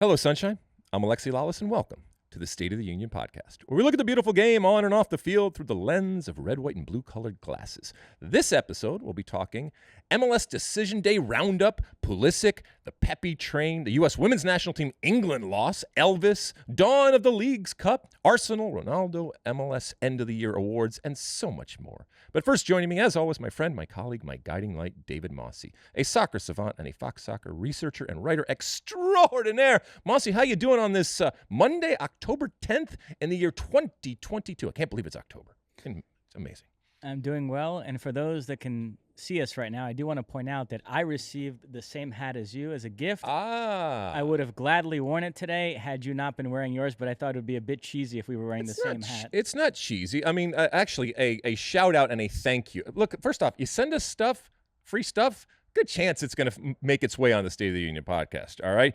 Hello, Sunshine. I'm Alexi Lalas, and welcome to the State of the Union podcast, where we look at the beautiful game on and off the field through the lens of red, white, and blue-colored glasses. This episode, we'll be talking MLS Decision Day Roundup, Pulisic, the Pepi train, the U.S. Women's National Team England loss, Elvis, dawn of the League's Cup, Arsenal, Ronaldo, MLS End of the Year awards, and so much more. But first, joining me, as always, my friend, my colleague, my guiding light, David Mosse, a soccer savant and a Fox Soccer researcher and writer extraordinaire. Mosse, how you doing on this Monday, October 10th in the year 2022? I can't believe it's October. It's amazing. I'm doing well, and for those that can see us right now, I do want to point out that I received the same hat as you as a gift. I would have gladly worn it today had you not been wearing yours, but I thought it would be a bit cheesy if we were wearing the same hat. It's not cheesy. I mean, actually, a shout out and a thank you. Look, first off, you send us stuff, free stuff, good chance it's going to make its way on the State of the Union podcast, all right?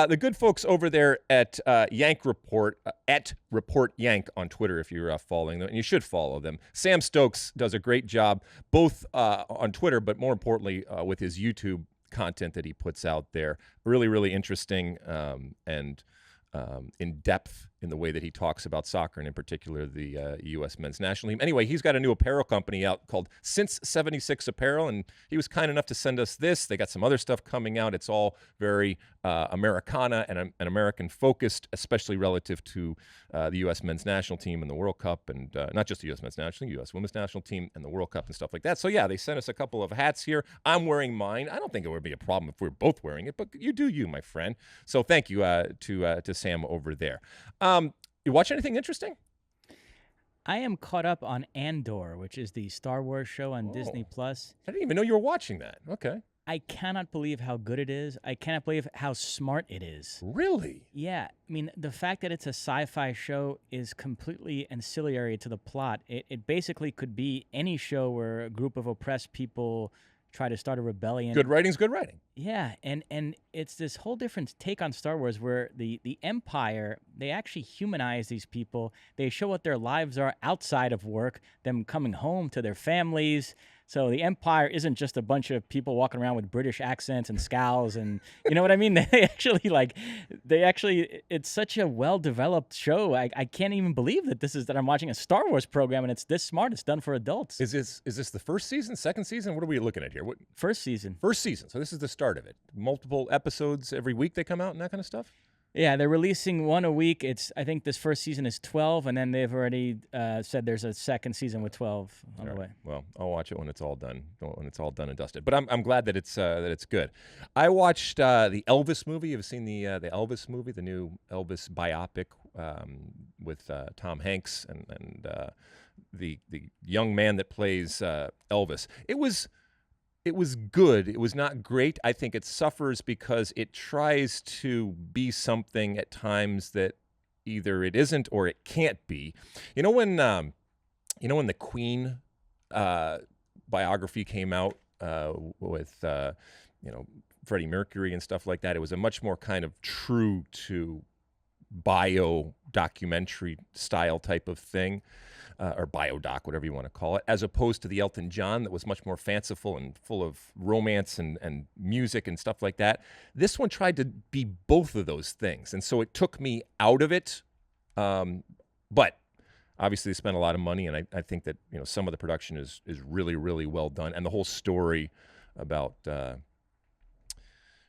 The good folks over there at Yank Report, at Report Yank on Twitter, if you're following them, and you should follow them. Sam Stokes does a great job, both on Twitter, but more importantly, with his YouTube content that he puts out there. Really, really interesting and in depth in the way that he talks about soccer, and in particular the U.S. men's national team. Anyway, he's got a new apparel company out called Since 76 Apparel, and he was kind enough to send us this. They got some other stuff coming out. It's all very Americana and American-focused, especially relative to the U.S. men's national team and the World Cup, and not just the U.S. men's national team, U.S. women's national team and the World Cup and stuff like that. So, yeah, they sent us a couple of hats here. I'm wearing mine. I don't think it would be a problem if we're both wearing it, but you do you, my friend. So thank you to Sam over there. You watch anything interesting? I am caught up on Andor, which is the Star Wars show on Disney+. I didn't even know you were watching that. Okay. I cannot believe how good it is. I cannot believe how smart it is. Really? Yeah. I mean, the fact that it's a sci-fi show is completely ancillary to the plot. It basically could be any show where a group of oppressed people try to start a rebellion. Good writing's good writing. Yeah, and it's this whole different take on Star Wars where the Empire, they actually humanize these people. They show what their lives are outside of work, them coming home to their families. So the Empire isn't just a bunch of people walking around with British accents and scowls and, you know what I mean? It's such a well-developed show. I can't even believe that I'm watching a Star Wars program and it's this smart. It's done for adults. Is this the first season, second season? What are we looking at here? First season. First season. So this is the start of it. Multiple episodes every week they come out and that kind of stuff? Yeah, they're releasing one a week. I think this first season is 12, and then they've already said there's a second season with 12 on the way. Well, I'll watch it when it's all done. When it's all done and dusted. But I'm glad that it's good. I watched the Elvis movie. You've seen the Elvis movie, the new Elvis biopic with Tom Hanks and the young man that plays Elvis. It was good. It was not great. I think it suffers because it tries to be something at times that either it isn't or it can't be. You know when the Queen biography came out with Freddie Mercury and stuff like that, it was a much more kind of true to bio documentary style type of thing. Or biodoc, whatever you want to call it, as opposed to the Elton John that was much more fanciful and full of romance and music and stuff like that. This one tried to be both of those things, and so it took me out of it. But obviously they spent a lot of money, and I think that some of the production is really, really well done, and the whole story about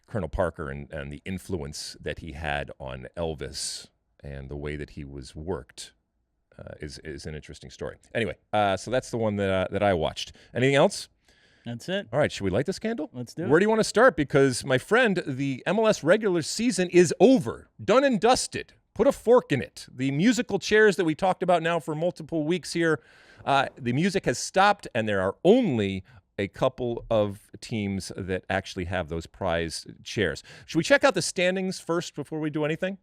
Colonel Parker and the influence that he had on Elvis and the way that he was worked. Is an interesting story. Anyway, so that's the one that I watched. Anything else? That's it. All right, should we light this candle? Let's do it. Where do you want to start? Because, my friend, the MLS regular season is over. Done and dusted. Put a fork in it. The musical chairs that we talked about now for multiple weeks here, the music has stopped, and there are only a couple of teams that actually have those prize chairs. Should we check out the standings first before we do anything?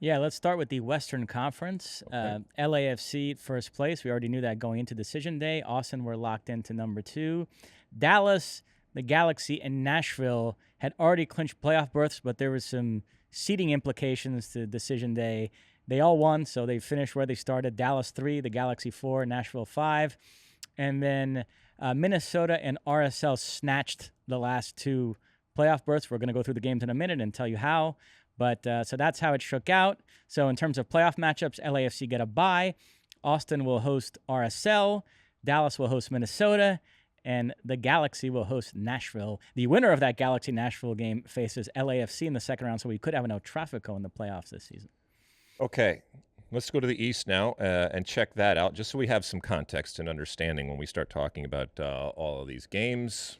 Yeah, let's start with the Western Conference. Okay. LAFC first place. We already knew that going into Decision Day. Austin were locked into number 2. Dallas, the Galaxy, and Nashville had already clinched playoff berths, but there was some seeding implications to Decision Day. They all won, so they finished where they started. Dallas 3, the Galaxy 4, Nashville 5. And then Minnesota and RSL snatched the last 2 playoff berths. We're going to go through the games in a minute and tell you how. But so that's how it shook out. So in terms of playoff matchups, LAFC get a bye. Austin will host RSL. Dallas will host Minnesota. And the Galaxy will host Nashville. The winner of that Galaxy-Nashville game faces LAFC in the second round, so we could have an El Tráfico in the playoffs this season. Okay, let's go to the East now and check that out, just so we have some context and understanding when we start talking about all of these games.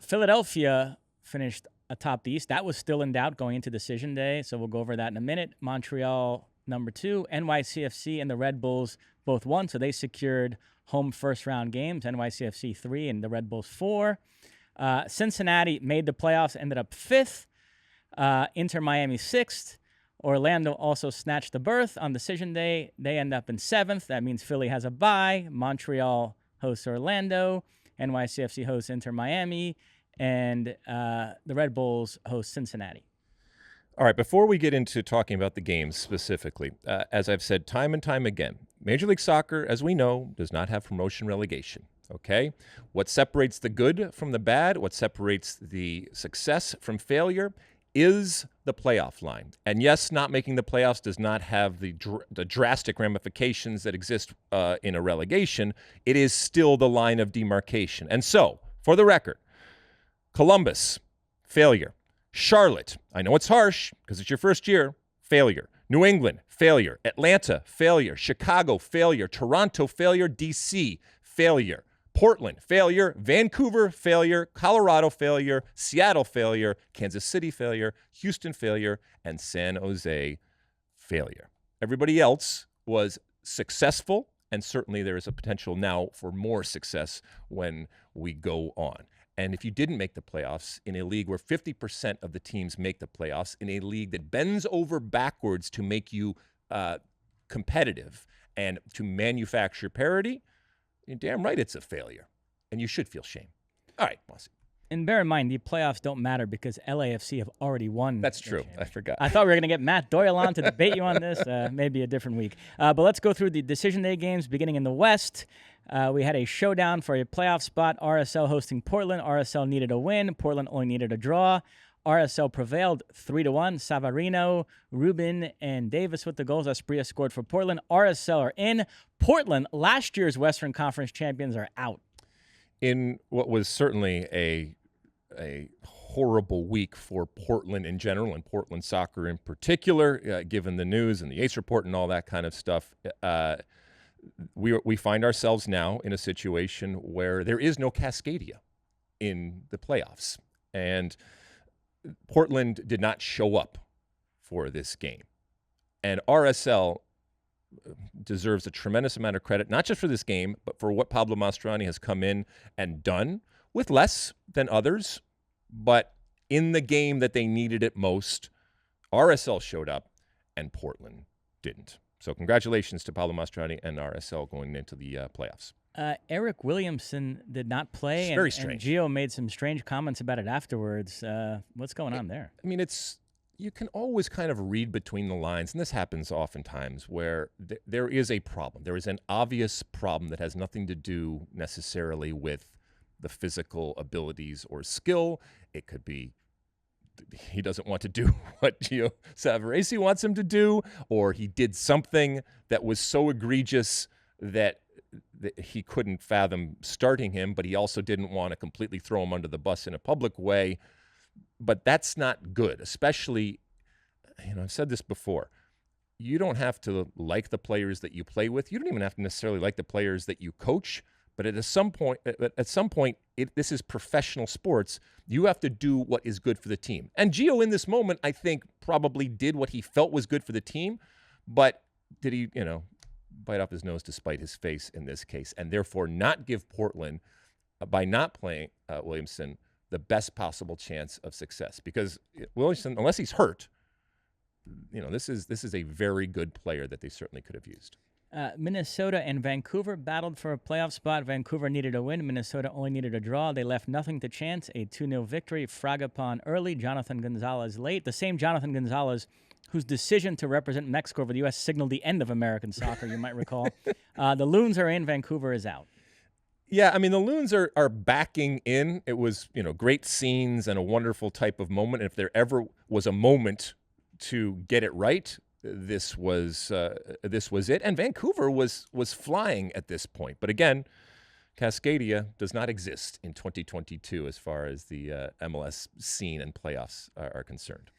Philadelphia finished atop the East. That was still in doubt going into Decision Day, so we'll go over that in a minute. Montreal, number 2. NYCFC and the Red Bulls both won, so they secured home first-round games. NYCFC 3 and the Red Bulls 4. Cincinnati made the playoffs, ended up 5th. Inter Miami 6th. Orlando also snatched the berth on Decision Day. They end up in 7th. That means Philly has a bye. Montreal hosts Orlando. NYCFC hosts Inter Miami. And the Red Bulls host Cincinnati. All right, before we get into talking about the games specifically, as I've said time and time again, Major League Soccer, as we know, does not have promotion relegation, okay? What separates the good from the bad, what separates the success from failure is the playoff line. And yes, not making the playoffs does not have the drastic ramifications that exist in a relegation. It is still the line of demarcation. And so, for the record, Columbus, failure. Charlotte, I know it's harsh because it's your first year, failure. New England, failure. Atlanta, failure. Chicago, failure. Toronto, failure. DC, failure. Portland, failure. Vancouver, failure. Colorado, failure. Seattle, failure. Kansas City, failure. Houston, failure. And San Jose, failure. Everybody else was successful, and certainly there is a potential now for more success when we go on. And if you didn't make the playoffs in a league where 50% of the teams make the playoffs, in a league that bends over backwards to make you competitive and to manufacture parity, you're damn right it's a failure. And you should feel shame. All right, Mosse. And bear in mind, the playoffs don't matter because LAFC have already won. That's true. I forgot. I thought we were going to get Matt Doyle on to debate you on this. Maybe a different week. But let's go through the Decision Day games beginning in the West. We had a showdown for a playoff spot. RSL hosting Portland. RSL needed a win. Portland only needed a draw. RSL prevailed 3-1. Savarino, Rubin, and Davis with the goals. Asprilla scored for Portland. RSL are in. Portland, last year's Western Conference champions, are out. In what was certainly a horrible week for Portland in general and Portland soccer in particular, given the news and the Ace report and all that kind of stuff, we find ourselves now in a situation where there is no Cascadia in the playoffs. And Portland did not show up for this game. And RSL deserves a tremendous amount of credit, not just for this game, but for what Pablo Mastroeni has come in and done with less than others. But in the game that they needed it most, RSL showed up and Portland didn't. So congratulations to Pablo Mastroeni and RSL going into the playoffs. Eric Williamson did not play. It's very strange. And Gio made some strange comments about it afterwards. What's going on there? I mean, you can always kind of read between the lines, and this happens oftentimes, where there is a problem. There is an obvious problem that has nothing to do necessarily with the physical abilities or skill. It could be he doesn't want to do what Gio Savarese wants him to do, or he did something that was so egregious that he couldn't fathom starting him, but he also didn't want to completely throw him under the bus in a public way. But that's not good, especially, I've said this before, you don't have to like the players that you play with. You don't even have to necessarily like the players that you coach. But at some point, this is professional sports. You have to do what is good for the team. And Gio, in this moment, I think probably did what he felt was good for the team. But did he, bite off his nose to spite his face in this case, and therefore not give Portland, by not playing Williamson, the best possible chance of success? Because Williamson, unless he's hurt, this is a very good player that they certainly could have used. Minnesota and Vancouver battled for a playoff spot. Vancouver needed a win. Minnesota only needed a draw. They left nothing to chance. A 2-0 victory. Fragapon early. Jonathan Gonzalez late. The same Jonathan Gonzalez whose decision to represent Mexico over the U.S. signaled the end of American soccer, you might recall. The Loons are in. Vancouver is out. Yeah, I mean, the Loons are backing in. It was, great scenes and a wonderful type of moment. And if there ever was a moment to get it right, this was it. And Vancouver was flying at this point. But again, Cascadia does not exist in 2022 as far as the MLS scene and playoffs are concerned.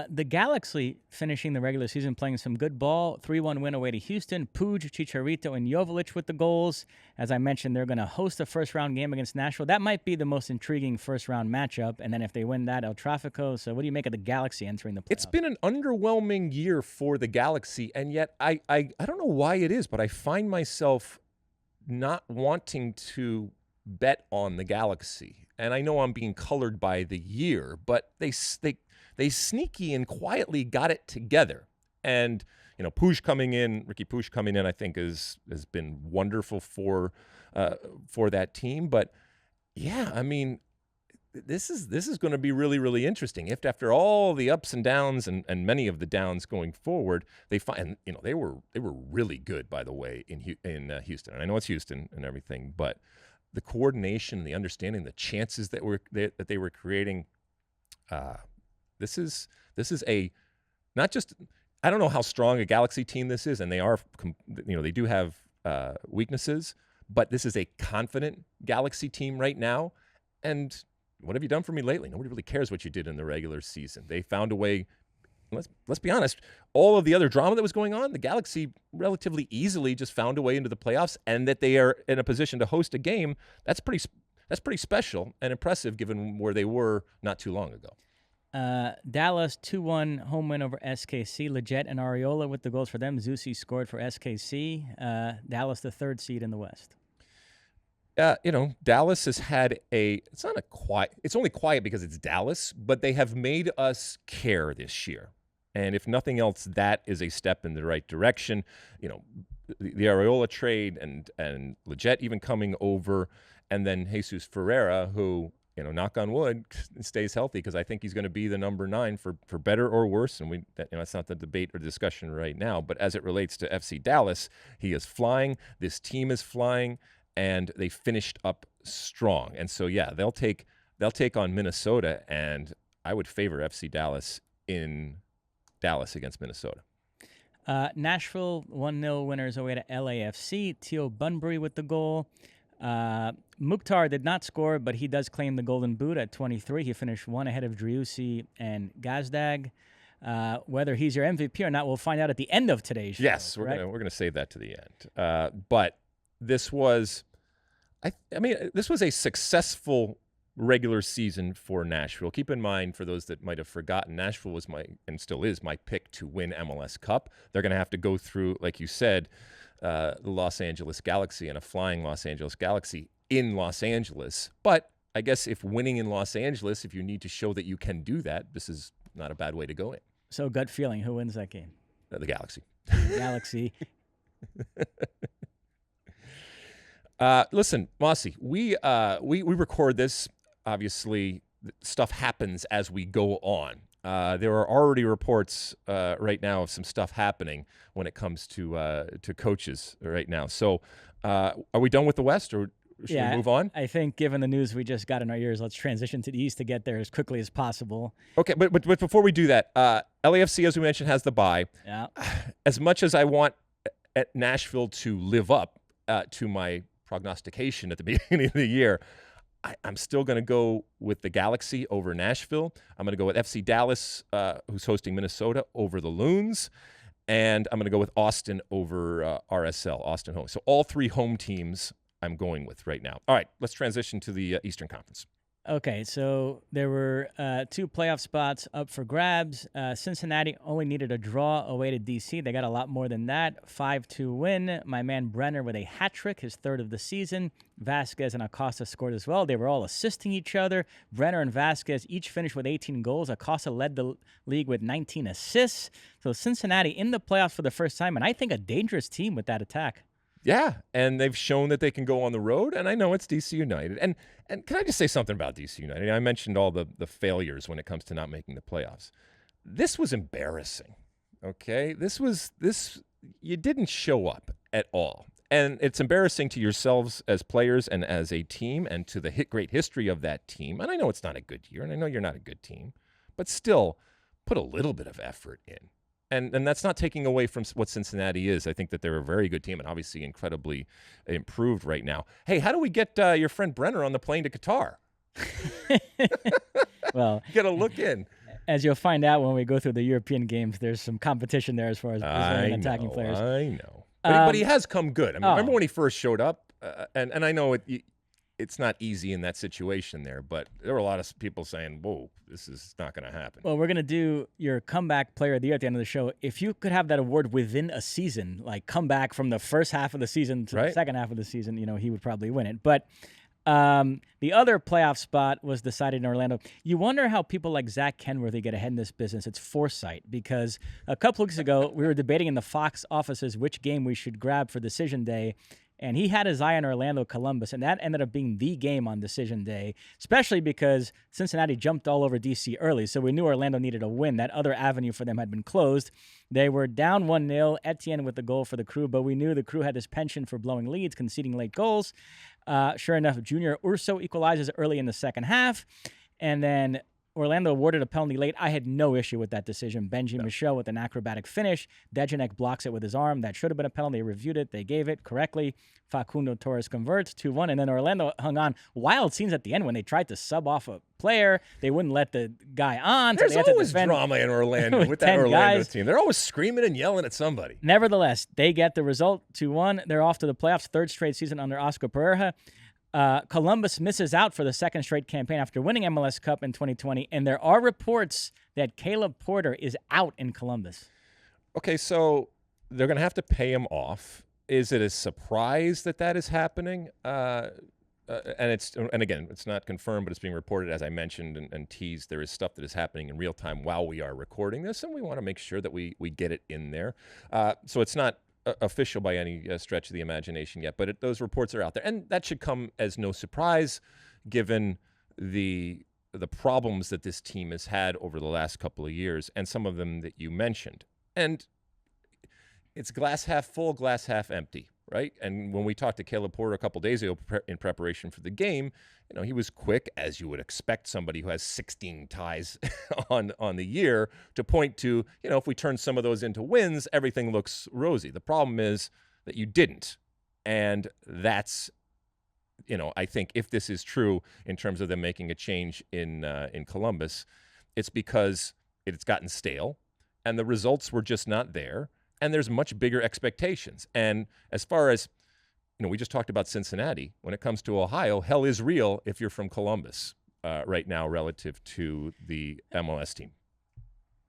The Galaxy finishing the regular season playing some good ball. 3-1 win away to Houston. Puig, Chicharito, and Joveljic with the goals. As I mentioned, they're going to host a first-round game against Nashville. That might be the most intriguing first-round matchup. And then if they win that, El Tráfico. So what do you make of the Galaxy entering the playoffs? It's been an underwhelming year for the Galaxy, and yet I don't know why it is, but I find myself not wanting to bet on the Galaxy. And I know I'm being colored by the year, but they sneaky and quietly got it together. And, Puig coming in, Ricky Puig coming in, I think has been wonderful for that team. But yeah, I mean, this is going to be really, really interesting. If after all the ups and downs and many of the downs going forward, they find, they were really good, by the way, in Houston. And I know it's Houston and everything, but the coordination, the understanding, the chances that they were creating, this is a not just, I don't know how strong a Galaxy team this is, and they are, they do have weaknesses, but this is a confident Galaxy team right now. And what have you done for me lately? Nobody really cares what you did in the regular season. They found a way. Let's be honest. All of the other drama that was going on, the Galaxy relatively easily just found a way into the playoffs, and that they are in a position to host a game. That's pretty special and impressive given where they were not too long ago. Dallas 2-1 home win over SKC. Leggett and Areola with the goals for them. Zusi scored for SKC. Dallas, the third seed in the West. Dallas has had it's only quiet because it's Dallas, but they have made us care this year. And if nothing else, that is a step in the right direction. The Areola trade and Leggett even coming over, and then Jesus Ferreira, who, knock on wood, stays healthy, because I think he's going to be the number 9 for better or worse. And that's not the debate or discussion right now. But as it relates to FC Dallas, he is flying. This team is flying. And they finished up strong. And so, yeah, they'll take on Minnesota, and I would favor FC Dallas in Dallas against Minnesota. Nashville 1-0 winners away to LAFC. Theo Bunbury with the goal. Mukhtar did not score, but he does claim the Golden Boot at 23. He finished 1 ahead of Driussi and Gazdag. Whether he's your MVP or not, we'll find out at the end of today's show. Yes, we're gonna save that to the end. But this was, this was a successful regular season for Nashville. Keep in mind, for those that might have forgotten, Nashville was and still is my pick to win MLS Cup. They're going to have to go through, like you said, the Los Angeles Galaxy, and a flying Los Angeles Galaxy in Los Angeles. But I guess if winning in Los Angeles, if you need to show that you can do that, this is not a bad way to go in. So gut feeling, who wins that game? The Galaxy. Galaxy. Listen, Mosse, we record this. Obviously, stuff happens as we go on. There are already reports right now of some stuff happening when it comes to coaches right now. So, are we done with the West, or should we move on? I think, given the news we just got in our ears, let's transition to the East to get there as quickly as possible. Okay, but before we do that, LAFC, as we mentioned, has the bye. Yeah. As much as I want Nashville to live up to my prognostication at the beginning of the year, I'm still going to go with the Galaxy over Nashville. I'm going to go with FC Dallas, who's hosting Minnesota, over the Loons. And I'm going to go with Austin over RSL, Austin home. So all 3 home teams I'm going with right now. All right, let's transition to the Eastern Conference. Okay, so there were 2 playoff spots up for grabs. Cincinnati only needed a draw away to D.C. They got a lot more than that. 5-2 win. My man Brenner with a hat trick, his 3rd of the season. Vasquez and Acosta scored as well. They were all assisting each other. Brenner and Vasquez each finished with 18 goals. Acosta led the league with 19 assists. So Cincinnati in the playoffs for the first time, and I think a dangerous team with that attack. Yeah, and they've shown that they can go on the road, and I know it's DC United. And can I just say something about DC United? I mentioned all the failures when it comes to not making the playoffs. This was embarrassing, okay? You didn't show up at all. And it's embarrassing to yourselves as players and as a team and to the great history of that team. And I know it's not a good year, and I know you're not a good team, but still put a little bit of effort in. And that's not taking away from what Cincinnati is. I think that they're a very good team and obviously incredibly improved right now. Hey, how do we get your friend Brenner on the plane to Qatar? Well, you got to look in. As you'll find out when we go through the European games, there's some competition there as far as Brazilian attacking players. I know. But he has come good. I mean, remember when he first showed up? And I know it's not easy in that situation there, but there were a lot of people saying, whoa, this is not going to happen. Well, we're going to do your comeback player of the year at the end of the show. If you could have that award within a season, like come back from the first half of the season to the second half of the season, he would probably win it. But the other playoff spot was decided in Orlando. You wonder how people like Zach Kenworthy get ahead in this business. It's foresight, because a couple weeks ago, we were debating in the Fox offices which game we should grab for Decision Day. And he had his eye on Orlando Columbus, and that ended up being the game on Decision Day, especially because Cincinnati jumped all over DC early, so we knew Orlando needed a win. That other avenue for them had been closed. They were down 1-0, Etienne with the goal for the Crew, but we knew the Crew had this penchant for blowing leads, conceding late goals. Sure enough, Junior Urso equalizes early in the second half, and then Orlando awarded a penalty late. I had no issue with that decision. Benji Michel with an acrobatic finish. Dejanek blocks it with his arm. That should have been a penalty. They reviewed it. They gave it correctly. Facundo Torres converts 2-1. And then Orlando hung on. Wild scenes at the end when they tried to sub off a player. They wouldn't let the guy on. There's so they always drama in Orlando with that Orlando team. They're always screaming and yelling at somebody. Nevertheless, they get the result 2-1. They're off to the playoffs. Third straight season under Oscar Pereira. Columbus misses out for the second straight campaign after winning MLS Cup in 2020, and there are reports that Caleb Porter is out in Columbus. Okay, so they're going to have to pay him off. Is it a surprise that is happening? And again, it's not confirmed, but it's being reported, as I mentioned and teased. There is stuff that is happening in real time while we are recording this, and we want to make sure that we get it in there. So it's not official by any stretch of the imagination yet, but those reports are out there, and that should come as no surprise, given the problems that this team has had over the last couple of years, and some of them that you mentioned. And it's glass half full, glass half empty, right? And when we talked to Caleb Porter a couple days ago in preparation for the game, he was quick, as you would expect somebody who has 16 ties on the year, to point to, if we turn some of those into wins, everything looks rosy. The problem is that you didn't. And that's, I think if this is true in terms of them making a change in Columbus, it's because it's gotten stale and the results were just not there. And there's much bigger expectations. And as far as, we just talked about Cincinnati. When it comes to Ohio, hell is real if you're from Columbus right now relative to the MLS team.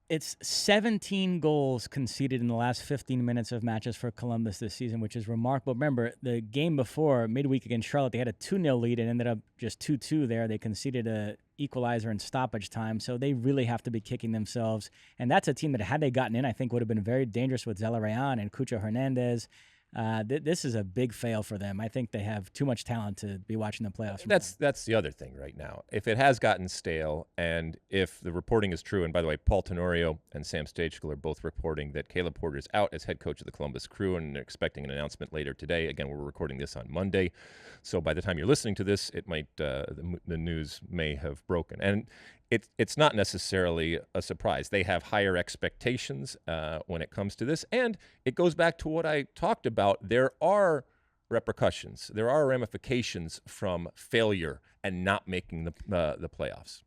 It's 17 goals conceded in the last 15 minutes of matches for Columbus this season, which is remarkable. Remember, the game before, midweek against Charlotte, they had a 2-0 lead and ended up just 2-2 there. They conceded a equalizer in stoppage time, so they really have to be kicking themselves. And that's a team that, had they gotten in, I think would have been very dangerous with Zelarayan and Cucho Hernandez. This is a big fail for them. I think they have too much talent to be watching the playoffs. That's the other thing right now. If it has gotten stale, and if the reporting is true, and by the way, Paul Tenorio and Sam Stagel are both reporting that Caleb Porter is out as head coach of the Columbus Crew, and they're expecting an announcement later today. Again, we're recording this on Monday, so by the time you're listening to this, it might the news may have broken. And it's not necessarily a surprise. They have higher expectations when it comes to this. And it goes back to what I talked about. There are repercussions. There are ramifications from failure and not making the playoffs.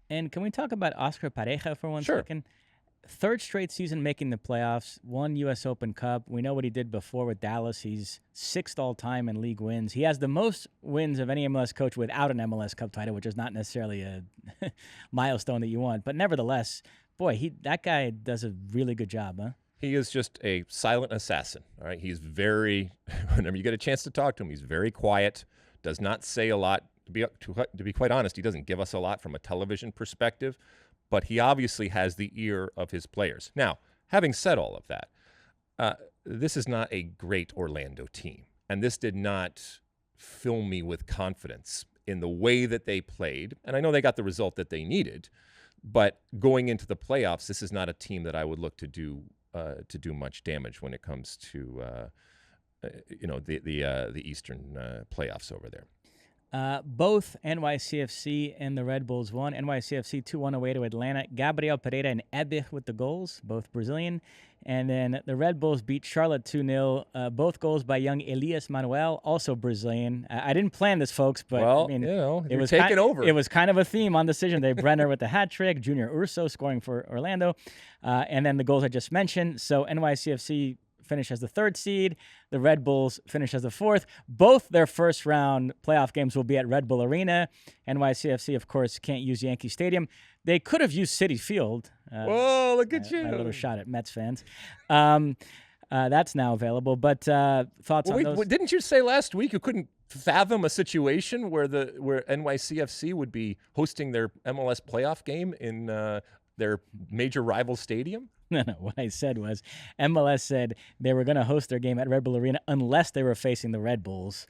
And can we talk about Oscar Pareja for one second? Third straight season making the playoffs, won U.S. Open Cup. We know what he did before with Dallas. He's 6th all-time in league wins. He has the most wins of any MLS coach without an MLS Cup title, which is not necessarily a milestone that you want. But nevertheless, boy, that guy does a really good job, huh? He is just a silent assassin, all right? He's very, whenever you get a chance to talk to him, he's very quiet, does not say a lot. To be quite honest, he doesn't give us a lot from a television perspective, but he obviously has the ear of his players. Now, having said all of that, this is not a great Orlando team, and this did not fill me with confidence in the way that they played. And I know they got the result that they needed, but going into the playoffs, this is not a team that I would look to do much damage when it comes to the Eastern playoffs over there. Both NYCFC and the Red Bulls won. NYCFC 2-1 away to Atlanta. Gabriel Pereira and Ebe with the goals, both Brazilian. And then the Red Bulls beat Charlotte 2-0. Both goals by young Elias Manuel, also Brazilian. I didn't plan this, folks, but it was taking over. It was kind of a theme on Decision Day. Brenner with the hat trick, Junior Urso scoring for Orlando, and then the goals I just mentioned. So NYCFC finish as the 3rd seed. The Red Bulls finish as the 4th. Both their first round playoff games will be at Red Bull Arena. NYCFC, of course, can't use Yankee Stadium. They could have used Citi Field. Whoa, look at you. My little shot at Mets fans. That's now available. But thoughts on those? Didn't you say last week you couldn't fathom a situation where NYCFC would be hosting their MLS playoff game in their major rival stadium? No. What I said was MLS said they were going to host their game at Red Bull Arena unless they were facing the Red Bulls.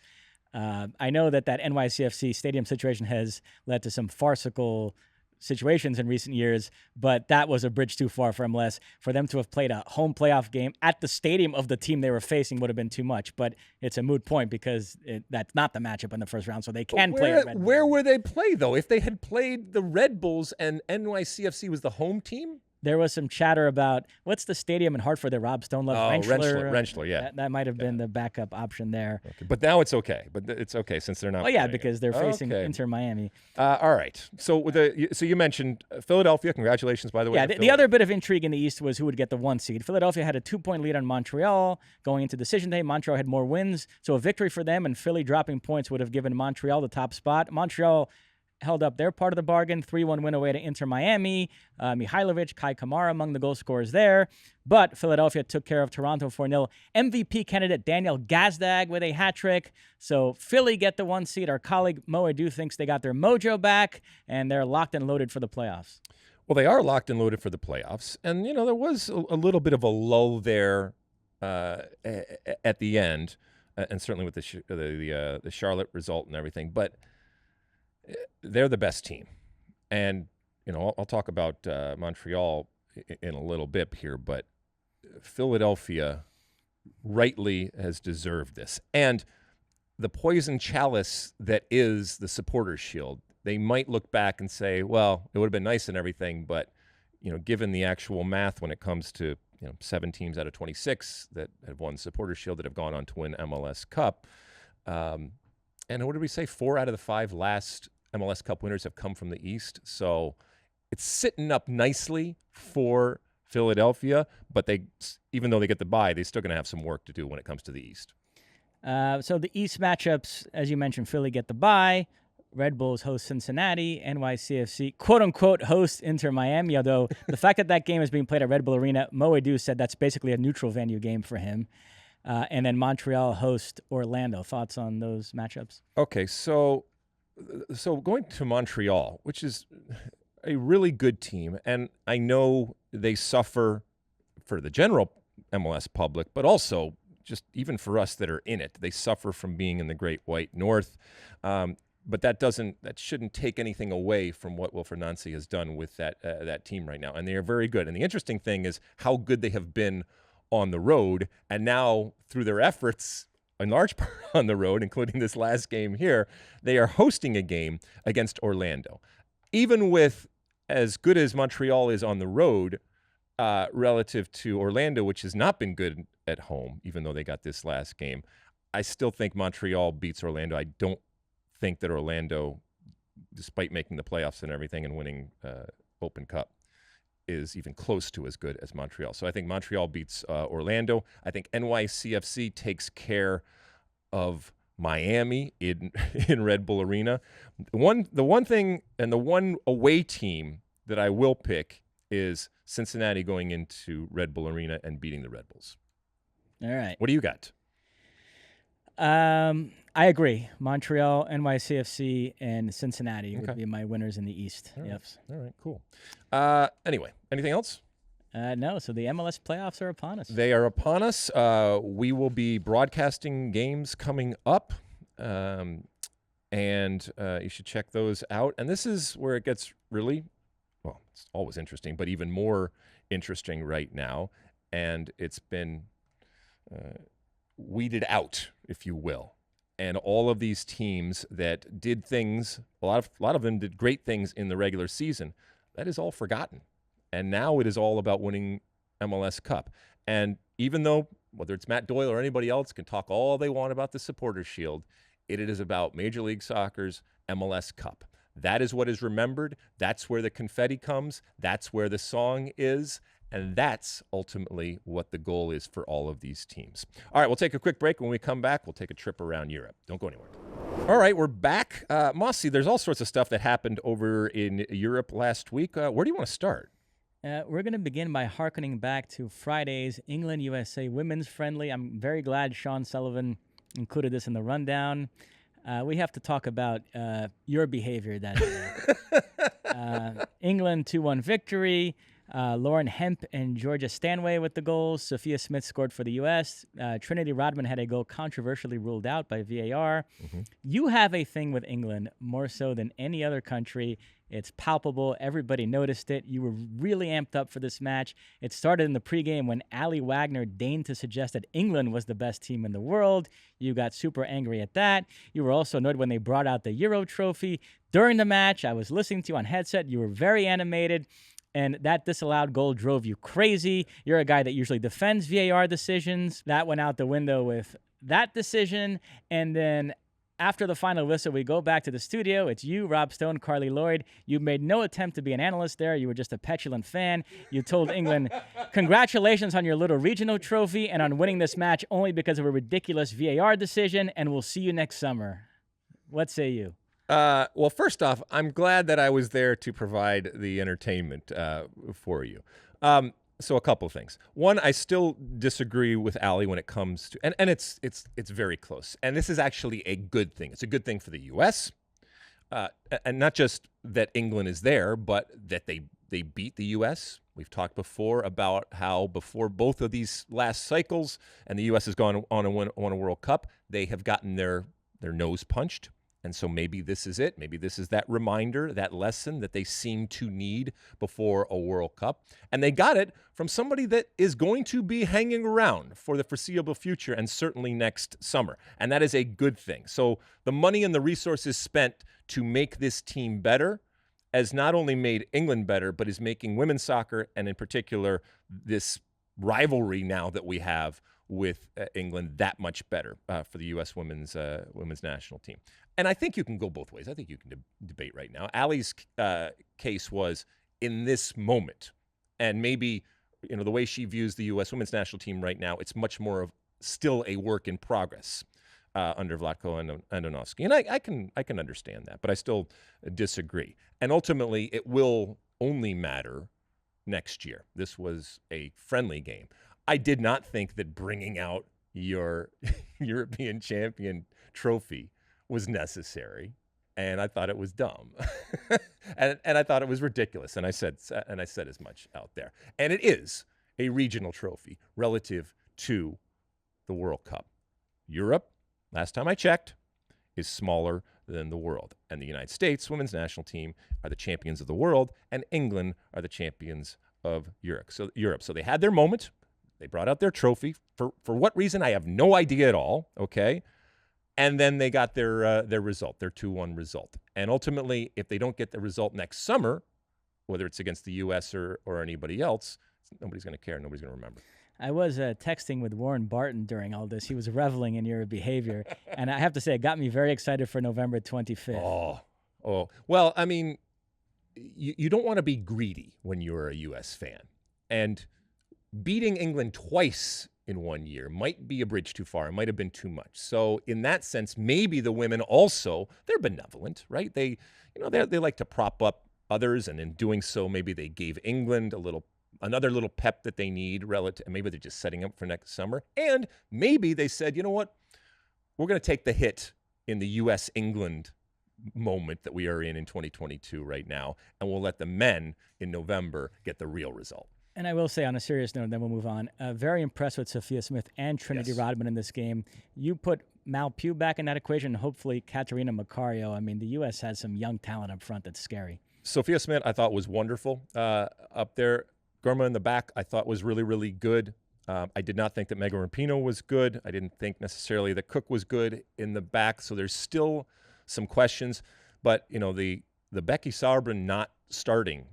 I know that NYCFC stadium situation has led to some farcical situations in recent years, but that was a bridge too far for MLS. For them to have played a home playoff game at the stadium of the team they were facing would have been too much. But it's a moot point because that's not the matchup in the first round, so they can play at Red Bull. Where would they play, though? If they had played the Red Bulls and NYCFC was the home team? There was some chatter about what's the stadium in Hartford that Rob Stone loves? Rentschler, yeah. That might have been the backup option there. Okay. But now it's okay. But it's okay since they're not. Oh yeah, because they're facing Inter Miami. All right. So you mentioned Philadelphia. Congratulations, by the way. Yeah. The other bit of intrigue in the East was who would get the 1 seed. Philadelphia had a 2-point lead on Montreal going into Decision Day. Montreal had more wins, so a victory for them and Philly dropping points would have given Montreal the top spot. Montreal held up their part of the bargain, 3-1 win away to Inter Miami. Mihailovic, Kai Kamara among the goal scorers there. But Philadelphia took care of Toronto 4-0. MVP candidate Daniel Gazdag with a hat trick. So Philly get the 1 seed. Our colleague Mo Edu thinks they got their mojo back, and they're locked and loaded for the playoffs. Well, they are locked and loaded for the playoffs. And, there was a little bit of a lull there at the end, and certainly with the Charlotte result and everything. But they're the best team. And, I'll talk about Montreal in a little bit here, but Philadelphia rightly has deserved this. And the poison chalice that is the Supporters' Shield, they might look back and say, well, it would have been nice and everything, but, given the actual math when it comes to, 7 teams out of 26 that have won Supporters' Shield that have gone on to win MLS Cup, and what did we say? 4 out of the 5 last MLS Cup winners have come from the East. So it's sitting up nicely for Philadelphia, but even though they get the bye, they're still going to have some work to do when it comes to the East. So the East matchups, as you mentioned, Philly get the bye. Red Bulls host Cincinnati. NYCFC, quote-unquote, host Inter Miami, although the fact that game is being played at Red Bull Arena, Mo Edu said that's basically a neutral venue game for him. And then Montreal host Orlando. Thoughts on those matchups? Okay, so going to Montreal, which is a really good team, and I know they suffer for the general MLS public, but also just even for us that are in it, they suffer from being in the Great White North. But that shouldn't take anything away from what Wilfried Nancy has done with that team right now, and they are very good. And the interesting thing is how good they have been on the road, and now through their efforts in large part on the road, including this last game here, they are hosting a game against Orlando. Even with as good as Montreal is on the road relative to Orlando, which has not been good at home, even though they got this last game, I still think Montreal beats Orlando. I don't think that Orlando, despite making the playoffs and everything and winning Open Cup, is even close to as good as Montreal. So I think Montreal beats Orlando. I think NYCFC takes care of Miami in Red Bull Arena. The one thing and the one away team that I will pick is Cincinnati going into Red Bull Arena and beating the Red Bulls. All right. What do you got? I agree. Montreal, NYCFC, and Cincinnati would be my winners in the East. All right. Yep. All right, cool. Anyway, anything else? No, so the MLS playoffs are upon us. They are upon us. We will be broadcasting games coming up, and you should check those out. And this is where it gets really, well, it's always interesting, but even more interesting right now. And it's been weeded out, if you will. And all of these teams that did things, a lot of them did great things in the regular season, that is all forgotten. And now it is all about winning MLS Cup. And even though, whether it's Matt Doyle or anybody else can talk all they want about the Supporters Shield, it is about Major League Soccer's MLS Cup. That is what is remembered. That's where the confetti comes. That's where the song is. And that's ultimately what the goal is for all of these teams. All right, we'll take a quick break. When we come back, we'll take a trip around Europe. Don't go anywhere. All right, we're back. Mosse, there's all sorts of stuff that happened over in Europe last week. Where do you want to start? We're going to begin by hearkening back to Friday's England-USA women's friendly. I'm very glad Sean Sullivan included this in the rundown. We have to talk about your behavior that day. England 2-1 victory. Lauren Hemp and Georgia Stanway with the goals. Sophia Smith scored for the U.S. Trinity Rodman had a goal controversially ruled out by VAR. Mm-hmm. You have a thing with England more so than any other country. It's palpable. Everybody noticed it. You were really amped up for this match. It started in the pregame when Ali Wagner deigned to suggest that England was the best team in the world. You got super angry at that. You were also annoyed when they brought out the Euro trophy. During the match, I was listening to you on headset. You were very animated. And that disallowed goal drove you crazy. You're a guy that usually defends VAR decisions. That went out the window with that decision. And then after the final whistle, we go back to the studio. It's you, Rob Stone, Carly Lloyd. You made no attempt to be an analyst there. You were just a petulant fan. You told England, congratulations on your little regional trophy and on winning this match only because of a ridiculous VAR decision, and we'll see you next summer. What say you? Well, first off, I'm glad that I was there to provide the entertainment for you. So a couple of things. One, I still disagree with Ali when it comes to, and it's very close. And this is actually a good thing. It's a good thing for the U.S. And not just that England is there, but that they beat the U.S. We've talked before about how before both of these last cycles, and the U.S. has gone on and won a World Cup, they have gotten their nose punched. And so maybe this is it. Maybe this is that reminder, that lesson that they seem to need before a World Cup. And they got it from somebody that is going to be hanging around for the foreseeable future and certainly next summer. And that is a good thing. So the money and the resources spent to make this team better has not only made England better, but is making women's soccer, and in particular, this rivalry now that we have with England, that much better for the U.S. women's national team. And I think you can go both ways. I think you can debate right now. Ali's case was in this moment, and maybe the way she views the U.S. women's national team right now, it's much more of still a work in progress under Vlatko Andonovski. And I can understand that, but I still disagree. And ultimately, it will only matter next year. This was a friendly game. I did not think that bringing out your European champion trophy was necessary, and I thought it was dumb, and I thought it was ridiculous, and I said as much out there. And it is a regional trophy relative to the World Cup. Europe, last time I checked, is smaller than the world, and the United States women's national team are the champions of the world, and England are the champions of Europe. So they had their moment. They brought out their trophy. For what reason, I have no idea at all, okay? And then they got their result, their 2-1 result. And ultimately, if they don't get the result next summer, whether it's against the U.S. or anybody else, nobody's going to care. Nobody's going to remember. I was texting with Warren Barton during all this. He was reveling in your behavior. And I have to say, it got me very excited for November 25th. Oh. Well, I mean, you don't want to be greedy when you're a U.S. fan. And beating England twice in 1 year might be a bridge too far. It might have been too much. So in that sense, maybe the women also, they're benevolent, right? They like to prop up others, and in doing so, maybe they gave England another little pep that they need relative. Maybe they're just setting up for next summer. And maybe they said, you know what? We're going to take the hit in the U.S.-England moment that we are in 2022 right now, and we'll let the men in November get the real result. And I will say, on a serious note, and then we'll move on, very impressed with Sophia Smith and Trinity Rodman in this game. You put Mal Pugh back in that equation, and hopefully Katerina Macario. I mean, the U.S. has some young talent up front that's scary. Sophia Smith, I thought, was wonderful up there. Gurma in the back, I thought, was really, really good. I did not think that Megan Rapinoe was good. I didn't think necessarily that Cook was good in the back. So there's still some questions. But, the Becky Sauerbrunn not starting,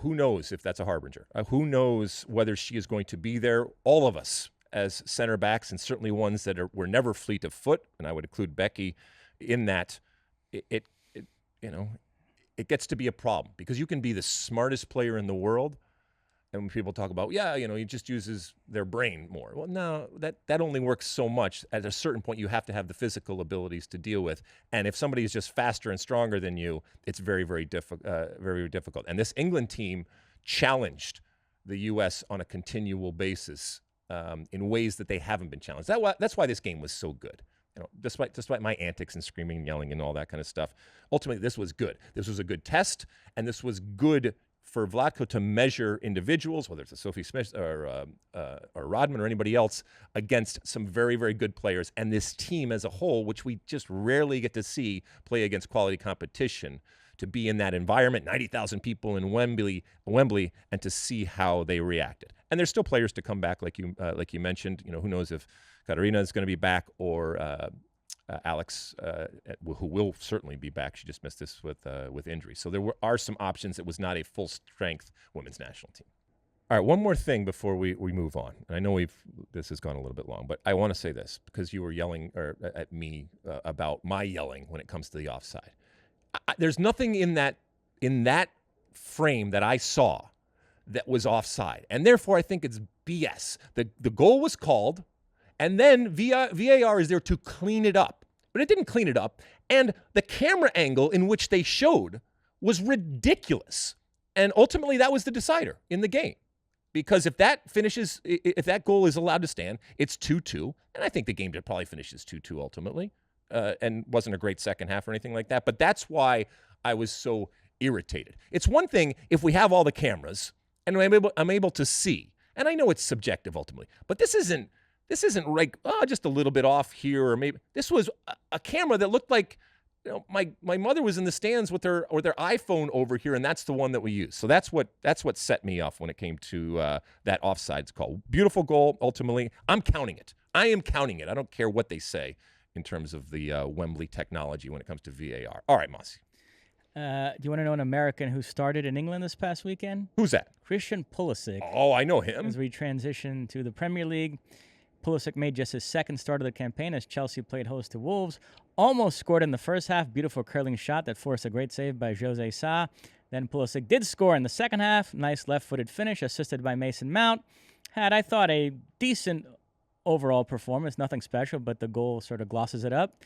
who knows if that's a harbinger? Who knows whether she is going to be there? All of us as center backs, and certainly ones that were never fleet of foot, and I would include Becky in that, it gets to be a problem because you can be the smartest player in the world, and when people talk about, he just uses their brain more. Well, no, that only works so much. At a certain point, you have to have the physical abilities to deal with. And if somebody is just faster and stronger than you, it's very, very difficult. And this England team challenged the U.S. on a continual basis in ways that they haven't been challenged. That's why this game was so good. Despite my antics and screaming and yelling and all that kind of stuff, ultimately this was good. This was a good test, and this was good for Vlatko to measure individuals, whether it's a Sophie Smith or Rodman or anybody else, against some very, very good players. And this team as a whole, which we just rarely get to see play against quality competition, to be in that environment, 90,000 people in Wembley, and to see how they reacted. And there's still players to come back, like you mentioned. Who knows if Katarina is going to be back or Alex, who will certainly be back. She just missed this with injury. So there are some options. It was not a full-strength women's national team. All right, one more thing before we move on. And I know this has gone a little bit long, but I want to say this because you were yelling at me about my yelling when it comes to the offside. There's nothing in that frame that I saw that was offside, and therefore I think it's BS. The goal was called, and then VAR is there to clean it up, but it didn't clean it up, and the camera angle in which they showed was ridiculous, and ultimately that was the decider in the game, because if that goal is allowed to stand, it's 2-2, and I think the game probably finishes 2-2 ultimately. And wasn't a great second half or anything like that. But that's why I was so irritated. It's one thing if we have all the cameras and I'm able to see, and I know it's subjective ultimately, but this isn't like just a little bit off here or maybe this was a camera that looked like my mother was in the stands with their iPhone over here, and that's the one that we use. So that's what set me off when it came to that offsides call. Beautiful goal ultimately. I'm counting it. I am counting it. I don't care what they say in terms of the Wembley technology when it comes to VAR. All right, Mosse. Do you want to know an American who started in England this past weekend? Who's that? Christian Pulisic. Oh, I know him. As we transition to the Premier League, Pulisic made just his second start of the campaign as Chelsea played host to Wolves. Almost scored in the first half. Beautiful curling shot that forced a great save by Jose Sa. Then Pulisic did score in the second half. Nice left-footed finish assisted by Mason Mount. Had, I thought, a decent overall performance, nothing special, but the goal sort of glosses it up.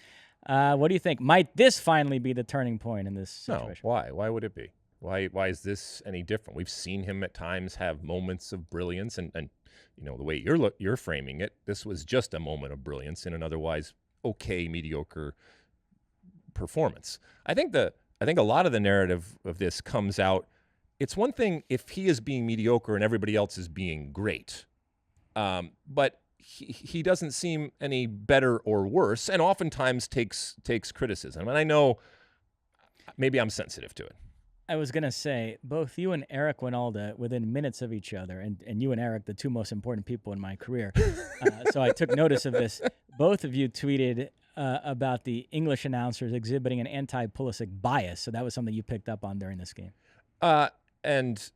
What do you think? Might this finally be the turning point in this situation? No, why? Why would it be? Why is this any different? We've seen him at times have moments of brilliance, and the way you're framing it, this was just a moment of brilliance in an otherwise okay, mediocre performance. I think a lot of the narrative of this comes out. It's one thing if he is being mediocre and everybody else is being great, but he doesn't seem any better or worse, and oftentimes takes criticism. And I know maybe I'm sensitive to it. I was going to say, both you and Eric Winalda, within minutes of each other, and you and Eric, the two most important people in my career, so I took notice of this. Both of you tweeted about the English announcers exhibiting an anti-Pulisic bias, so that was something you picked up on during this game. And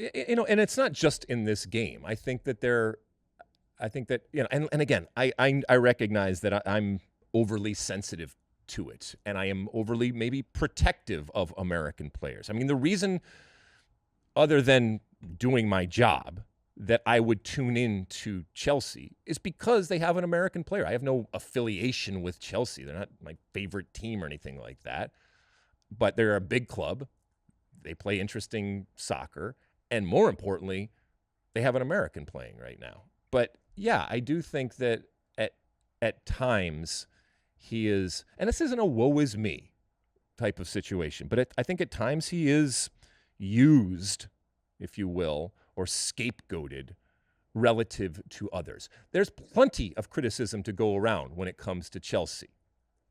it's not just in this game. I think that and again, I recognize that I'm overly sensitive to it, and I am overly maybe protective of American players. I mean, the reason, other than doing my job, that I would tune in to Chelsea is because they have an American player. I have no affiliation with Chelsea. They're not my favorite team or anything like that, but they're a big club. They play interesting soccer, and more importantly, they have an American playing right now. But yeah, I do think that at times he is, and this isn't a woe is me type of situation, but I think at times he is used, if you will, or scapegoated relative to others. There's plenty of criticism to go around when it comes to Chelsea,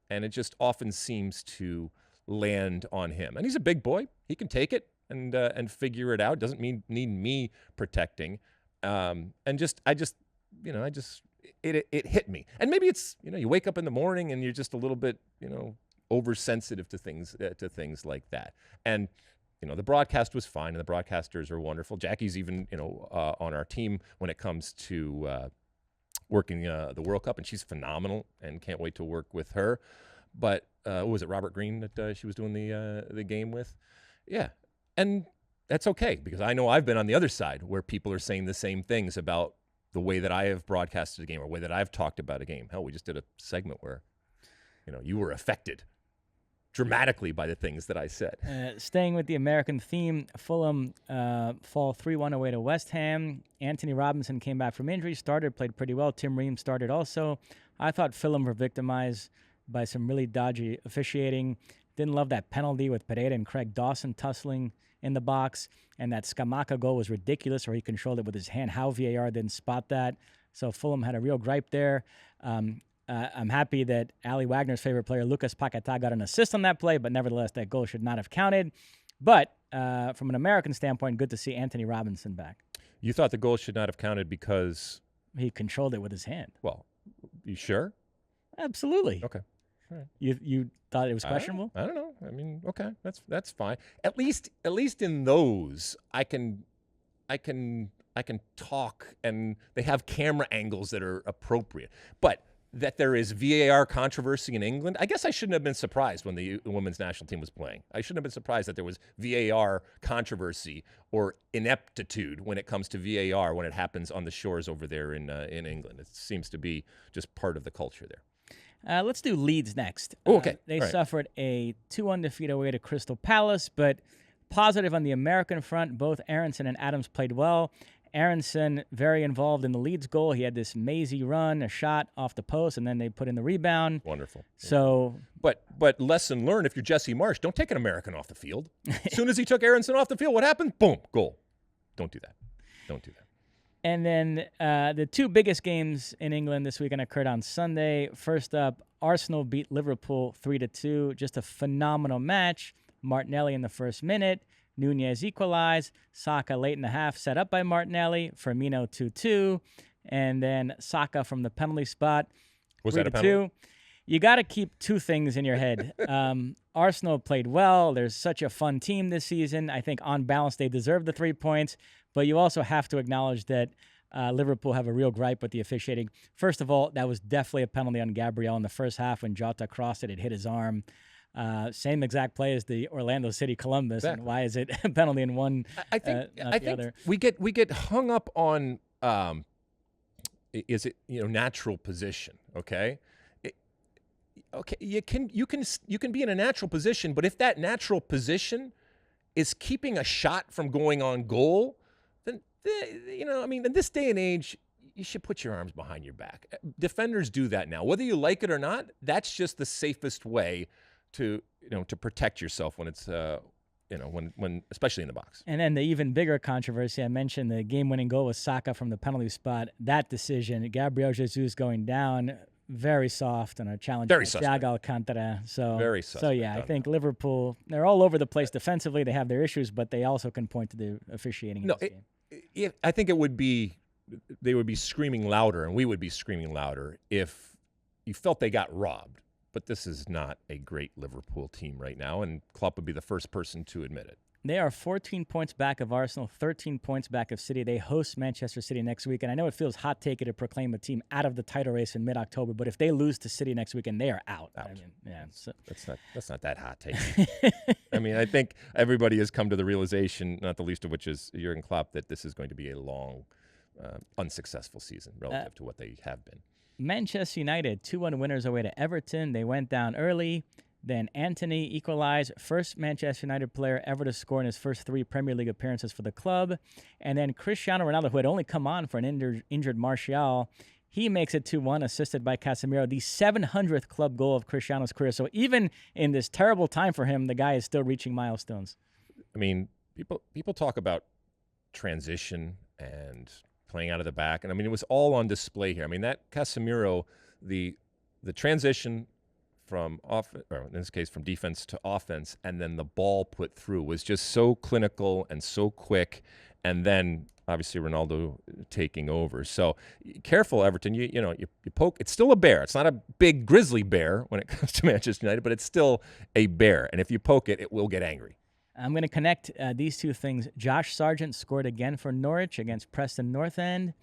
and it just often seems to land on him. And he's a big boy. He can take it and figure it out. Doesn't need me protecting. And it hit me. And maybe it's, you wake up in the morning and you're just a little bit, oversensitive to things like that. And, the broadcast was fine, and the broadcasters are wonderful. Jackie's even, on our team when it comes to working the World Cup, and she's phenomenal, and can't wait to work with her. But what was it, Robert Green that she was doing the game with? Yeah, and that's okay, because I know I've been on the other side where people are saying the same things about the way that I have broadcasted a game or the way that I've talked about a game. Hell, we just did a segment where, you were affected dramatically by the things that I said. Staying with the American theme, Fulham fall 3-1 away to West Ham. Anthony Robinson came back from injury, played pretty well. Tim Ream started also. I thought Fulham were victimized by some really dodgy officiating. Didn't love that penalty with Pereira and Craig Dawson tussling in the box. And that Scamacca goal was ridiculous, where he controlled it with his hand. How VAR didn't spot that. So Fulham had a real gripe there. I'm happy that Ali Wagner's favorite player, Lucas Paquetá, got an assist on that play, but nevertheless, that goal should not have counted. But from an American standpoint, good to see Anthony Robinson back. You thought the goal should not have counted because he controlled it with his hand. Well, you sure? Absolutely. Okay. All right. You thought it was questionable? I don't know. I mean, okay, that's fine. At least in those, I can talk, and they have camera angles that are appropriate. But that there is VAR controversy in England, I guess I shouldn't have been surprised when the women's national team was playing. I shouldn't have been surprised that there was VAR controversy or ineptitude when it comes to VAR when it happens on the shores over there in England. It seems to be just part of the culture there. Let's do Leeds next. Oh, okay. They suffered a 2-1 defeat away to Crystal Palace, but positive on the American front. Both Aronson and Adams played well. Aronson, very involved in the Leeds goal. He had this mazy run, a shot off the post, and then they put in the rebound. Wonderful. So, but lesson learned, if you're Jesse Marsh, don't take an American off the field. As soon as he took Aronson off the field, what happened? Boom, goal. Don't do that. Don't do that. And then the two biggest games in England this weekend occurred on Sunday. First up, Arsenal beat Liverpool 3-2. Just a phenomenal match. Martinelli in the first minute. Nunez equalized. Saka late in the half, set up by Martinelli. Firmino 2-2. And then Saka from the penalty spot. Was that a penalty? You got to keep two things in your head. Arsenal played well. There's such a fun team this season. I think on balance they deserve the 3 points. But you also have to acknowledge that Liverpool have a real gripe with the officiating. First of all, that was definitely a penalty on Gabriel in the first half when Jota crossed it. It hit his arm. Same exact play as the Orlando City Columbus. Exactly. And why is it a penalty in one? I think the other? we get hung up on is it natural position? Okay, you can be in a natural position, but if that natural position is keeping a shot from going on goal, then in this day and age, you should put your arms behind your back. Defenders do that now, whether you like it or not. That's just the safest way to protect yourself when it's when especially in the box. And then the even bigger controversy, I mentioned the game-winning goal was Saka from the penalty spot. That decision, Gabriel Jesus going down, very soft on a challenge. Very soft. Thiago Alcantara. So very soft. So yeah, I think Liverpool, they're all over the place defensively. They have their issues, but they also can point to the officiating in this game. I think they would be screaming louder, and we would be screaming louder if you felt they got robbed. But this is not a great Liverpool team right now, and Klopp would be the first person to admit it. They are 14 points back of Arsenal, 13 points back of City. They host Manchester City next week, and I know it feels hot-takey to proclaim a team out of the title race in mid-October, but if they lose to City next weekend, they are out. I mean, yeah, so. That's not that hot-takey. I mean, I think everybody has come to the realization, not the least of which is Jurgen Klopp, that this is going to be a long, unsuccessful season relative to what they have been. Manchester United, 2-1 winners away to Everton. They went down early. Then Anthony equalized, first Manchester United player ever to score in his first 3 Premier League appearances for the club. And then Cristiano Ronaldo, who had only come on for an injured Martial, he makes it 2-1, assisted by Casemiro, the 700th club goal of Cristiano's career. So even in this terrible time for him, the guy is still reaching milestones. I mean, people talk about transition and playing out of the back, and I mean, it was all on display here. I mean, that Casemiro, the transition from in this case from defense to offense, and then the ball put through was just so clinical and so quick, and then obviously Ronaldo taking over. So careful, Everton. You poke. It's still a bear. It's not a big grizzly bear when it comes to Manchester United, but it's still a bear. And if you poke it, it will get angry. I'm going to connect these two things. Josh Sargent scored again for Norwich against Preston North End,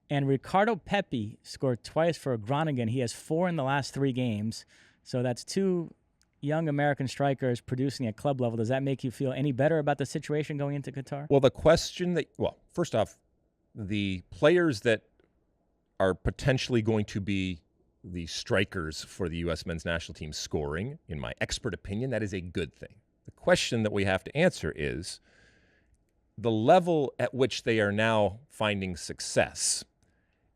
and Ricardo Pepi scored twice for Groningen. He has 4 in the last 3 games. So that's 2 young American strikers producing at club level. Does that make you feel any better about the situation going into Qatar? Well, first off, the players that are potentially going to be the strikers for the U.S. men's national team scoring, in my expert opinion, that is a good thing. The question that we have to answer is the level at which they are now finding success.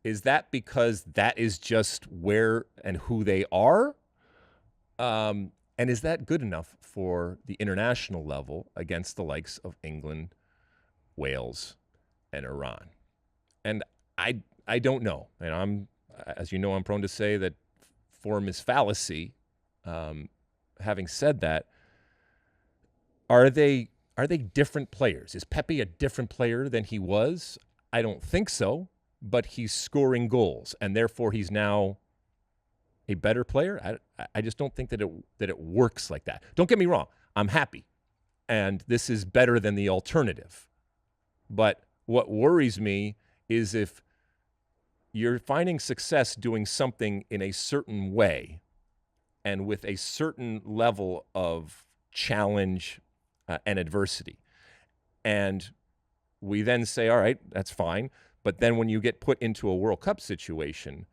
Is that because that is just where and who they are? And is that good enough for the international level against the likes of England, Wales, and Iran? And I don't know. And as you know, I'm prone to say that form is fallacy. Having said that, are they different players? Is Pepi a different player than he was? I don't think so, but he's scoring goals, and therefore he's now a better player. I just don't think that it works like that. Don't get me wrong. I'm happy, and this is better than the alternative. But what worries me is if you're finding success doing something in a certain way and with a certain level of challenge and adversity, and we then say, all right, that's fine. But then when you get put into a World Cup situation,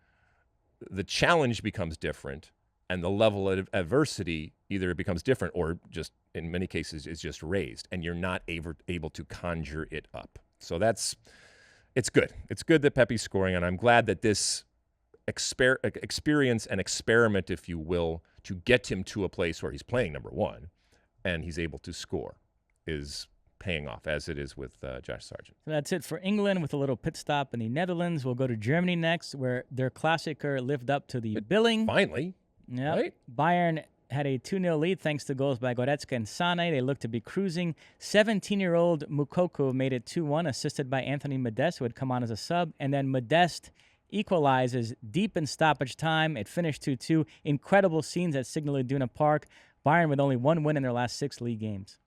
the challenge becomes different, and the level of adversity either it becomes different or just in many cases is just raised, and you're not able to conjure it up. So it's good. It's good that Pepi's scoring, and I'm glad that this experience and experiment, if you will, to get him to a place where he's playing number 1 and he's able to score is paying off, as it is with Josh Sargent. So that's it for England with a little pit stop in the Netherlands. We'll go to Germany next, where their Klassiker lived up to the billing. Finally. Yep. Right? Bayern had a 2-0 lead thanks to goals by Goretzka and Sane. They looked to be cruising. 17-year-old Moukoko made it 2-1, assisted by Anthony Modeste, who had come on as a sub. And then Modeste equalizes deep in stoppage time. It finished 2-2. Incredible scenes at Signal Iduna Park. Bayern with only 1 win in their last 6 league games.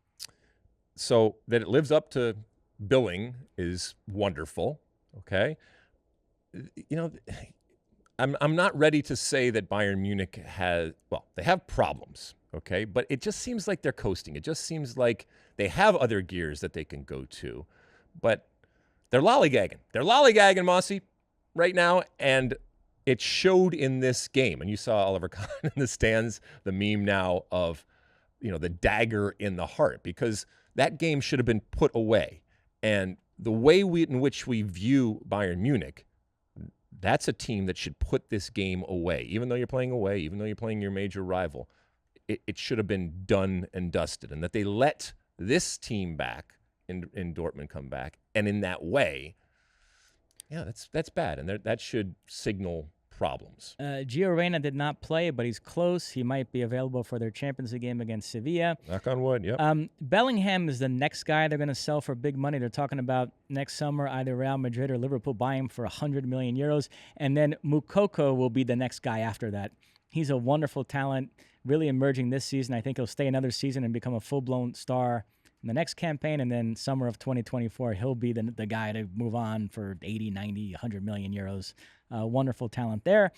So that it lives up to billing is wonderful, okay? I'm not ready to say that Bayern Munich they have problems, okay? But it just seems like they're coasting. It just seems like they have other gears that they can go to. But they're lollygagging. They're lollygagging, Mosse, right now, and it showed in this game. And you saw Oliver Kahn in the stands, the meme now of, the dagger in the heart, because that game should have been put away. And the way in which we view Bayern Munich, that's a team that should put this game away. Even though you're playing away, even though you're playing your major rival, it should have been done and dusted. And that they let this team back in Dortmund come back. And in that way, yeah, that's bad. And that should signal problems. Gio Reyna did not play, but he's close. He might be available for their Champions League game against Sevilla. Knock on wood, yep. Bellingham is the next guy they're going to sell for big money. They're talking about next summer either Real Madrid or Liverpool buy him for 100 million euros. And then Moukoko will be the next guy after that. He's a wonderful talent, really emerging this season. I think he'll stay another season and become a full-blown star in the next campaign, and then summer of 2024, he'll be the guy to move on for 80, 90, 100 million euros. Wonderful talent there.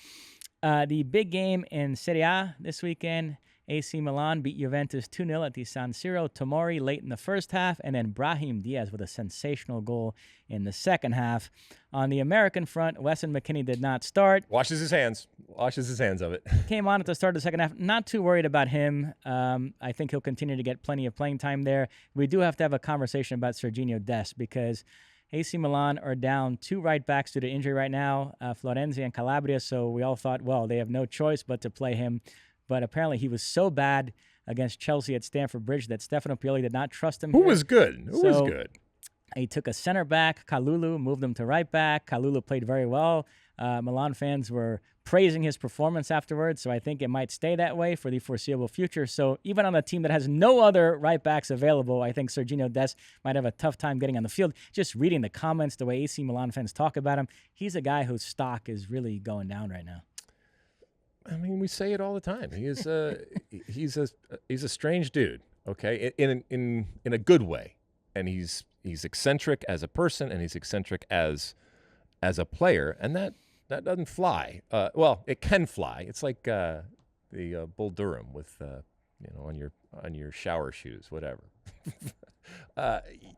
The big game in Serie A this weekend, AC Milan beat Juventus 2-0 at the San Siro. Tomori late in the first half, and then Brahim Diaz with a sensational goal in the second half. On the American front, Weston McKennie did not start. Washes his hands of it. Came on at the start of the second half. Not too worried about him. I think he'll continue to get plenty of playing time there. We do have to have a conversation about Serginho Dest because AC Milan are down 2 right backs due to injury right now, Florenzi and Calabria, so we all thought, well, they have no choice but to play him. But apparently he was so bad against Chelsea at Stamford Bridge that Stefano Pioli did not trust him. Who was good? Who was good? He took a center back, Kalulu, moved him to right back. Kalulu played very well. Milan fans were praising his performance afterwards, so I think it might stay that way for the foreseeable future. So even on a team that has no other right backs available, I think Sergiño Dest might have a tough time getting on the field. Just reading the comments, the way AC Milan fans talk about him, he's a guy whose stock is really going down right now. I mean, we say it all the time. He is he's a strange dude, okay, in a good way, and he's eccentric as a person, and he's eccentric as a player, and that doesn't fly. Well, it can fly. It's like the Bull Durham with on your shower shoes, whatever.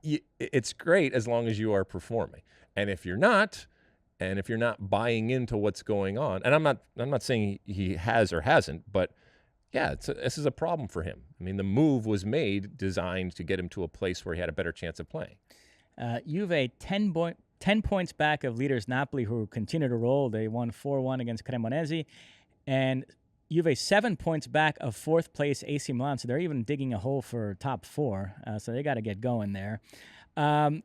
It's great as long as you are performing, and if you're not buying into what's going on, and I'm not saying he has or hasn't, but yeah, this is a problem for him. I mean, the move was designed to get him to a place where he had a better chance of playing. Juve 10 points back of leaders Napoli, who continue to roll. They won 4-1 against Cremonese, and Juve 7 points back of fourth place AC Milan, so they're even digging a hole for top 4. So they got to get going there. And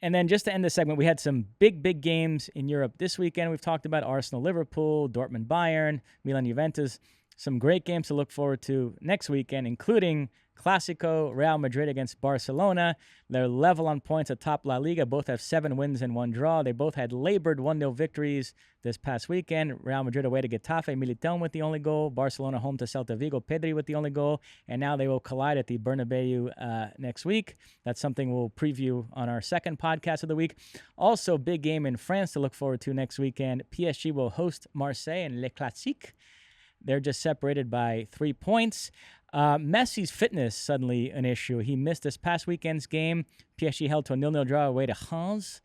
then just to end the segment, we had some big games in Europe this weekend. We've talked about Arsenal, Liverpool, Dortmund, Bayern, Milan, Juventus. Some great games to look forward to next weekend, including Clásico, Real Madrid against Barcelona. They're level on points atop La Liga. Both have 7 wins and 1 draw. They both had labored 1-0 victories this past weekend. Real Madrid away to Getafe, Militão with the only goal. Barcelona home to Celta Vigo, Pedri with the only goal. And now they will collide at the Bernabeu next week. That's something we'll preview on our second podcast of the week. Also, big game in France to look forward to next weekend. PSG will host Marseille in Le Classique. They're just separated by 3 points. Messi's fitness suddenly an issue. He missed this past weekend's game. PSG held to a 0-0 draw away to Reims.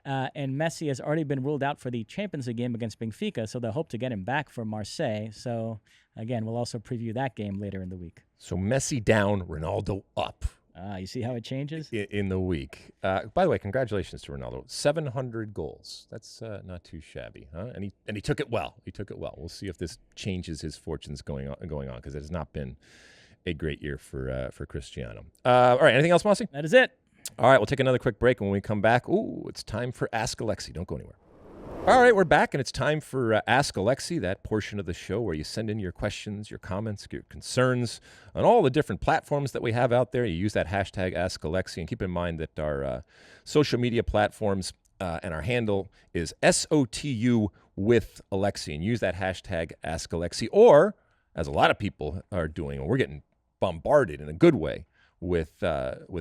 And Messi has already been ruled out for the Champions League game against Benfica, so they'll hope to get him back for Marseille. So, again, we'll also preview that game later in the week. So Messi down, Ronaldo up. You see how it changes? In the week. By the way, congratulations to Ronaldo. 700 goals. That's not too shabby, huh? And he took it well. We'll see if this changes his fortunes going on, because it has not been a great year for Cristiano. All right, anything else, Mosse? That is it. All right, we'll take another quick break. And when we come back, it's time for Ask Alexi. Don't go anywhere. All right, we're back, and it's time for Ask Alexi, that portion of the show where you send in your questions, your comments, your concerns on all the different platforms that we have out there. You use that hashtag Ask Alexi, and keep in mind that our social media platforms and our handle is SOTU with Alexi, and use that hashtag Ask Alexi, or, as a lot of people are doing, and we're getting bombarded in a good way with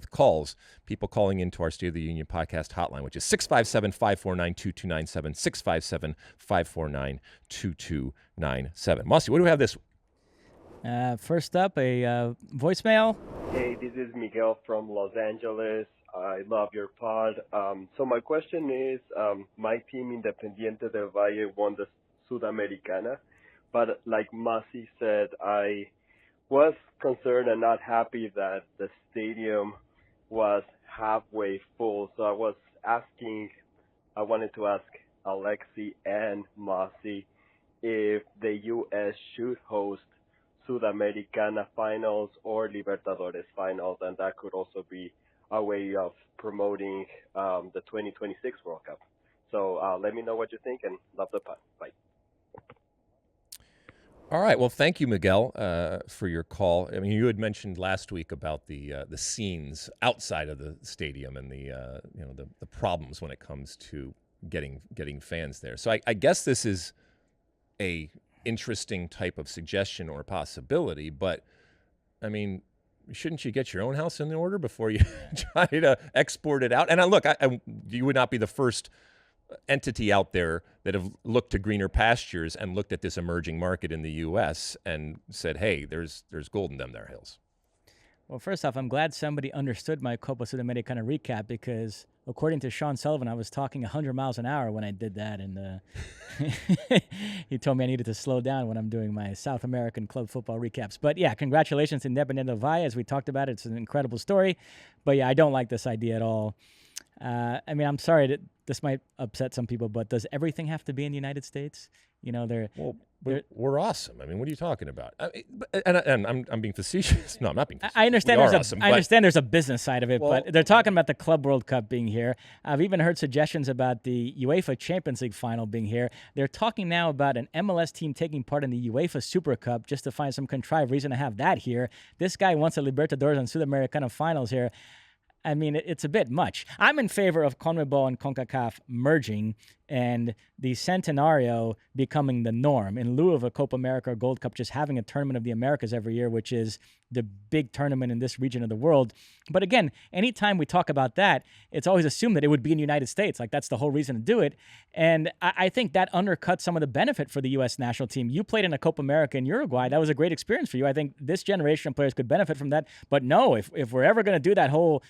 calls, people calling into our State of the Union podcast hotline, which is 657-549-2297, 657-549-2297. Mosse, what do we have this week? First up, a voicemail. Hey, this is Miguel from Los Angeles. I love your pod. So my question is, my team, Independiente del Valle, won the Sudamericana, but like Mosse said, I was concerned and not happy that the stadium was halfway full. So I wanted to ask Alexi and Mosse if the U.S. should host Sudamericana finals or Libertadores finals, and that could also be a way of promoting the 2026 World Cup. So let me know what you think, and love the pod. Bye. All right. Well, thank you, Miguel, for your call. I mean, you had mentioned last week about the scenes outside of the stadium and the problems when it comes to getting fans there. So I guess this is a interesting type of suggestion or possibility, but I mean, shouldn't you get your own house in order before you try to export it out? And look, you would not be the first entity out there that have looked to greener pastures and looked at this emerging market in the U.S. and said, hey, there's gold in them there hills. Well, first off, I'm glad somebody understood my Copa Sudamericana recap, because according to Sean Sullivan, I was talking 100 miles an hour when I did that, and he told me I needed to slow down when I'm doing my South American club football recaps. But yeah, congratulations to Independiente del Valle. As we talked about, it's an incredible story. But yeah, I don't like this idea at all. I mean, I'm sorry that this might upset some people, but does everything have to be in the United States? You know, we're awesome. I mean, what are you talking about? And I'm being facetious. No, I'm not being facetious. I understand I understand there's a business side of it, but they're talking about the Club World Cup being here. I've even heard suggestions about the UEFA Champions League final being here. They're talking now about an MLS team taking part in the UEFA Super Cup just to find some contrived reason to have that here. This guy wants a Libertadores and Sudamericana finals here. I mean, it's a bit much. I'm in favor of CONMEBOL and CONCACAF merging and the Centenario becoming the norm in lieu of a Copa America or Gold Cup, just having a tournament of the Americas every year, which is the big tournament in this region of the world. But again, anytime we talk about that, it's always assumed that it would be in the United States. Like, that's the whole reason to do it. And I think that undercuts some of the benefit for the U.S. national team. You played in a Copa America in Uruguay. That was a great experience for you. I think this generation of players could benefit from that. But no, if we're ever going to do that whole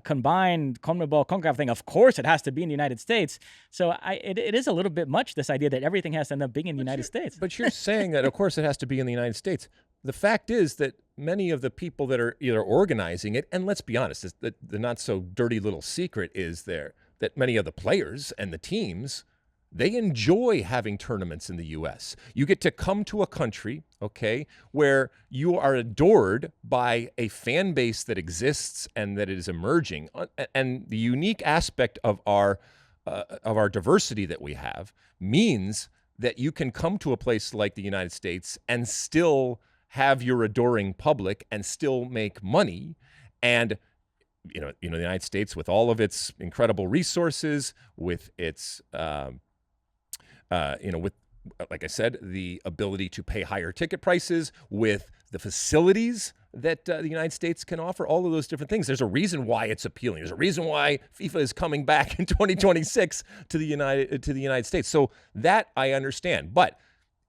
combined CONMEBOL CONCACAF thing, of course it has to be in the United States. So it is a little bit much, this idea that everything has to end up being in the United States. But you're saying that, of course, it has to be in the United States. The fact is that many of the people that are either organizing it, and let's be honest, the not so dirty little secret is there that many of the players and the teams, they enjoy having tournaments in the U.S. You get to come to a country, okay, where you are adored by a fan base that exists and that is emerging. And the unique aspect of our diversity that we have means that you can come to a place like the United States and still have your adoring public and still make money. And the United States, with all of its incredible resources, with its with, like I said, the ability to pay higher ticket prices, with the facilities that the United States can offer, all of those different things. There's a reason why it's appealing. There's a reason why FIFA is coming back in 2026 to the United States. So that I understand. But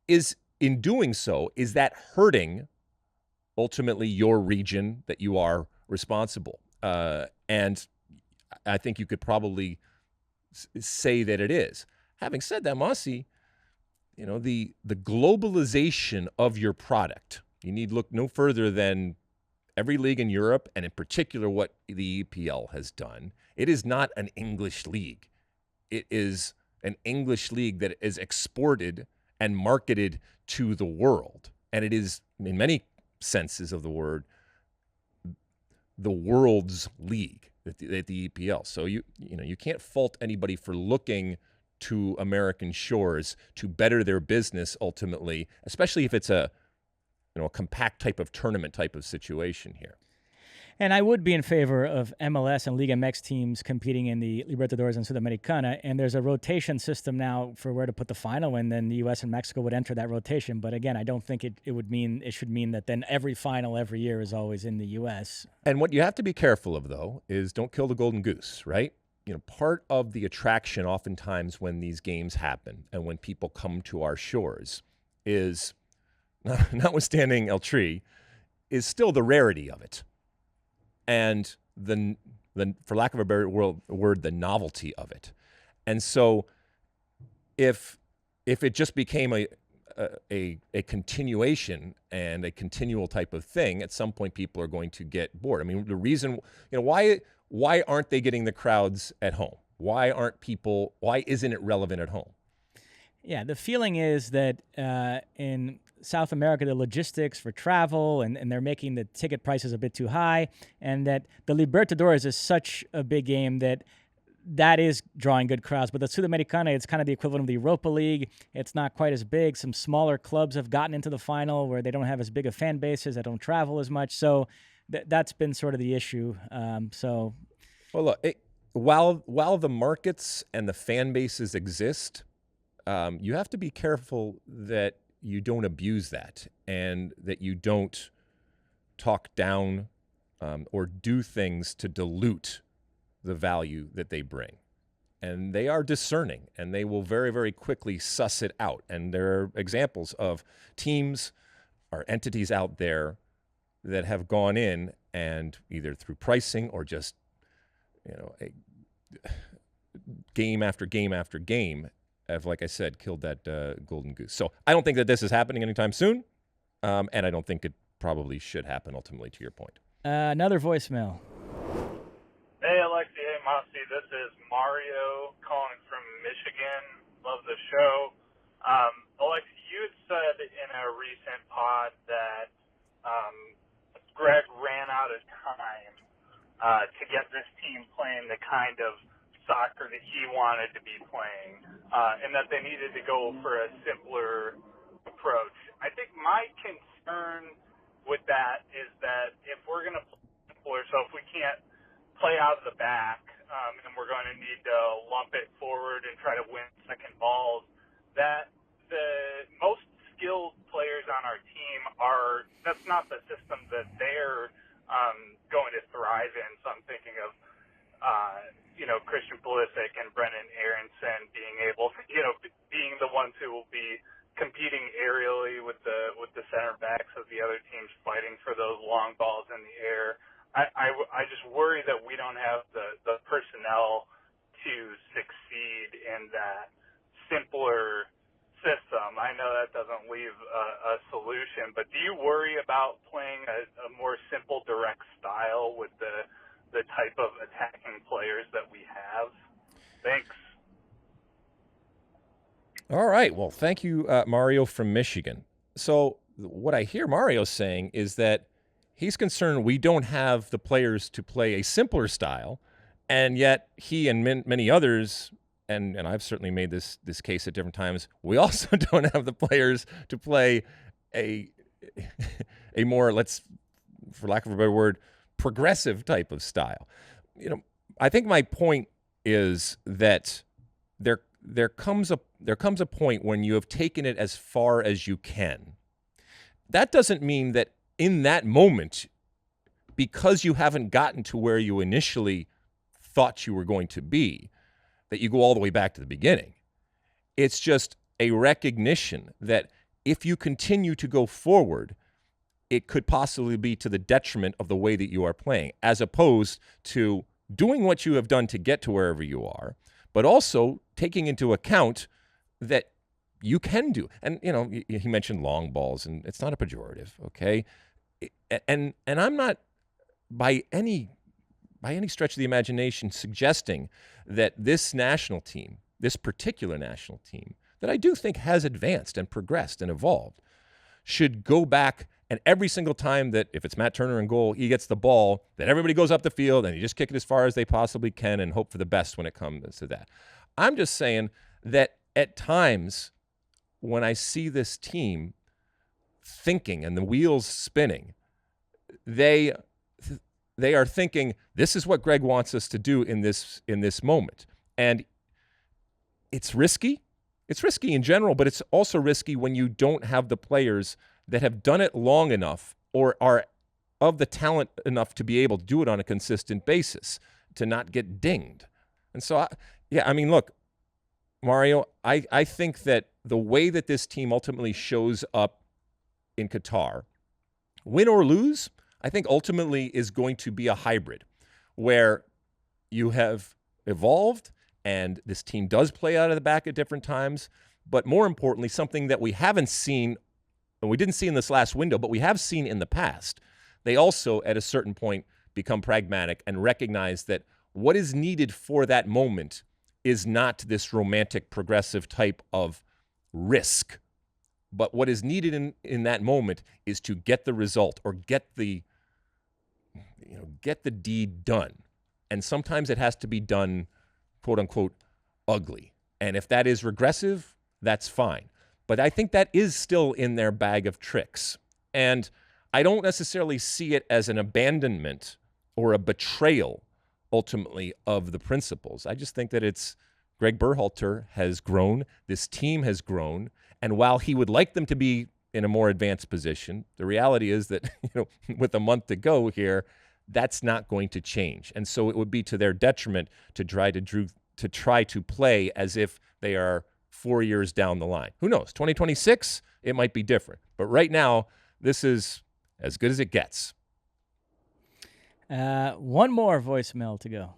in doing so, is that hurting ultimately your region that you are responsible? And I think you could probably say that it is. Having said that, Mosse, the globalization of your product, you need look no further than every league in Europe, and in particular what the EPL has done. It is not an English league. It is an English league that is exported and marketed to the world. And it is, in many senses of the word, the world's league at the EPL. So you can't fault anybody for looking to American shores to better their business ultimately, especially if it's a compact type of tournament type of situation here. And I would be in favor of MLS and Liga MX teams competing in the Libertadores and Sudamericana. And there's a rotation system now for where to put the final, and then the U.S. and Mexico would enter that rotation. But again, I don't think it should mean that then every final every year is always in the U.S. And what you have to be careful of, though, is don't kill the golden goose, right? Part of the attraction oftentimes when these games happen and when people come to our shores is, notwithstanding El Tri, is still the rarity of it. And the for lack of a better word, the novelty of it. And so if it just became a continuation and a continual type of thing, at some point people are going to get bored. I mean, the reason, why aren't they getting the crowds at home? Why isn't it relevant at home? Yeah, the feeling is that in South America, the logistics for travel and they're making the ticket prices a bit too high, and that the Libertadores is such a big game that is drawing good crowds. But the Sudamericana, it's kind of the equivalent of the Europa League. It's not quite as big. Some smaller clubs have gotten into the final where they don't have as big of fan bases, that don't travel as much. So that's been sort of the issue. Well, look, while the markets and the fan bases exist, you have to be careful that you don't abuse that and that you don't talk down or do things to dilute the value that they bring. And they are discerning, and they will very, very quickly suss it out. And there are examples of teams or entities out there that have gone in and either through pricing or just, a game after game after game have, like I said, killed that golden goose. So I don't think that this is happening anytime soon, and I don't think it probably should happen ultimately, to your point. Another voicemail. Hey, Alexi. Hey, Mosse. This is Mario calling from Michigan. Love the show. Alexi, you had said in a recent pod that Greg ran out of time to get this team playing the kind of soccer that he wanted to be playing, and that they needed to go for a simpler approach. I think my concern with that is that if we're going to play simpler, so if we can't play out of the back, and we're going to need to lump it forward and try to win second balls, that the most skilled players on our team that's not the system that they're going to thrive in. So I'm thinking of, Christian Pulisic and Brennan Aronson being able to, being the ones who will be competing aerially with the center backs of the other teams fighting for those long balls in the air. I just worry that we don't have the personnel to succeed in that simpler system. I know that doesn't leave a solution, but do you worry about playing a more simple, direct style with the type of attacking players that we have? Thanks. All right. Well, thank you, Mario from Michigan. So what I hear Mario saying is that he's concerned we don't have the players to play a simpler style, and yet he and many others, and I've certainly made this case at different times, we also don't have the players to play a more, for lack of a better word, progressive type of style. I think my point is that there comes a point when you have taken it as far as you can. That doesn't mean that in that moment, because you haven't gotten to where you initially thought you were going to be, that you go all the way back to the beginning. It's just a recognition that if you continue to go forward, it could possibly be to the detriment of the way that you are playing, as opposed to doing what you have done to get to wherever you are, but also taking into account that you can do. And, he mentioned long balls, and it's not a pejorative, okay? And I'm not by any stretch of the imagination suggesting that this national team, this particular national team, that I do think has advanced and progressed and evolved, should go back and every single time that, if it's Matt Turner in goal, he gets the ball, that everybody goes up the field and you just kick it as far as they possibly can and hope for the best when it comes to that. I'm just saying that at times when I see this team thinking and the wheels spinning, they are thinking, this is what Greg wants us to do in this moment. And it's risky. It's risky in general, but it's also risky when you don't have the players that have done it long enough or are of the talent enough to be able to do it on a consistent basis, to not get dinged. And so, look, Mario, I think that the way that this team ultimately shows up in Qatar, win or lose, I think ultimately is going to be a hybrid where you have evolved and this team does play out of the back at different times, but more importantly, something that we haven't seen, and we didn't see in this last window, but we have seen in the past. They also, at a certain point, become pragmatic and recognize that what is needed for that moment is not this romantic, progressive type of risk. But what is needed in that moment is to get the result or get the deed done. And sometimes it has to be done, quote unquote, ugly. And if that is regressive, that's fine. But I think that is still in their bag of tricks. And I don't necessarily see it as an abandonment or a betrayal, ultimately, of the principles. I just think that it's Greg Berhalter has grown. This team has grown. And while he would like them to be in a more advanced position, the reality is that, with a month to go here, that's not going to change. And so it would be to their detriment to try to play as if they are 4 years down the line. Who knows? 2026, it might be different. But right now, this is as good as it gets. One more voicemail to go.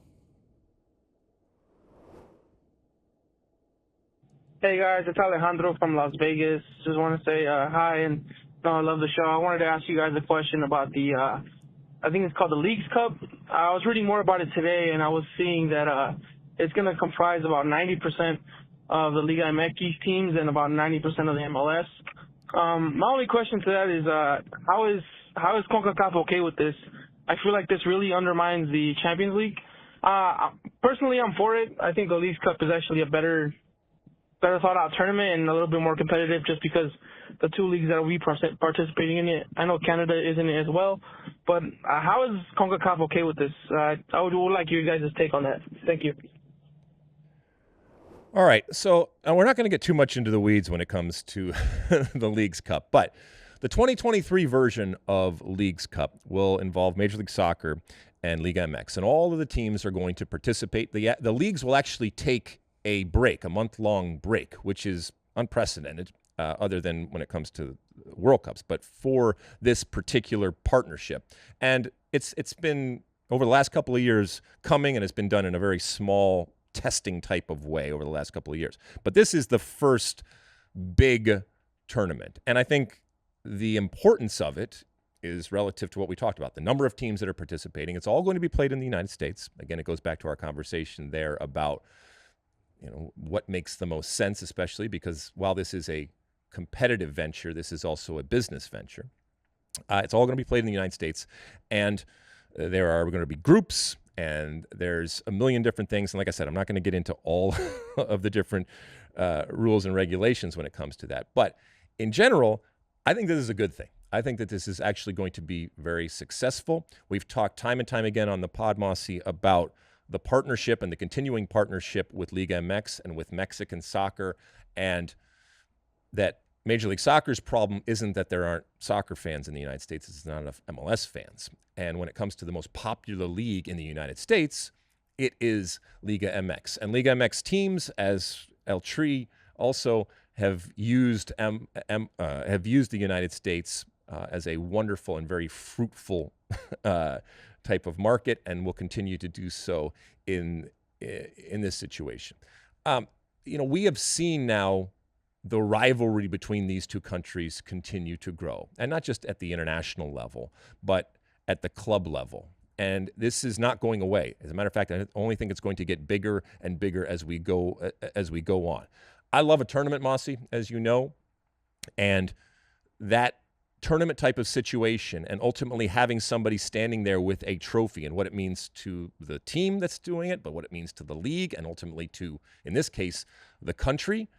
Hey guys, it's Alejandro from Las Vegas. Just want to say hi and I love the show. I wanted to ask you guys a question about the, I think it's called the Leagues Cup. I was reading more about it today, and I was seeing that it's going to comprise about 90% of the Liga MX teams and about 90% of the MLS. My only question to that is how is CONCACAF okay with this? I feel like this really undermines the Champions League. Personally, I'm for it. I think the Leagues Cup is actually a better thought out tournament and a little bit more competitive just because the two leagues that we participating in it. I know Canada is in it as well, but how is CONCACAF okay with this? I would like you guys' take on that. Thank you. All right, so we're not going to get too much into the weeds when it comes to the Leagues Cup, but the 2023 version of Leagues Cup will involve Major League Soccer and Liga MX, and all of the teams are going to participate. The leagues will actually take a break, a month-long break, which is unprecedented, other than when it comes to World Cups, but for this particular partnership. And it's been, over the last couple of years, coming, and it's been done in a very small testing type of way over the last couple of years. But this is the first big tournament. And I think the importance of it is relative to what we talked about, the number of teams that are participating. It's all going to be played in the United States. Again, it goes back to our conversation there about, what makes the most sense, especially because while this is a competitive venture, this is also a business venture. It's all going to be played in the United States, and there are going to be groups, and there's a million different things. And like I said, I'm not going to get into all of the different rules and regulations when it comes to that. But in general, I think this is a good thing. I think that this is actually going to be very successful. We've talked time and time again on the Pod Mosse about the partnership and the continuing partnership with Liga MX and with Mexican soccer, and that Major League Soccer's problem isn't that there aren't soccer fans in the United States, it's not enough MLS fans. And when it comes to the most popular league in the United States, it is Liga MX. And Liga MX teams, as El Tri also, have used the United States as a wonderful and very fruitful type of market, and will continue to do so in this situation. We have seen now the rivalry between these two countries continue to grow, and not just at the international level, but at the club level. And this is not going away. As a matter of fact, I only think it's going to get bigger and bigger as we go on. I love a tournament, Mosse, as you know, and that tournament type of situation, and ultimately having somebody standing there with a trophy and what it means to the team that's doing it, but what it means to the league, and ultimately to, in this case, the country.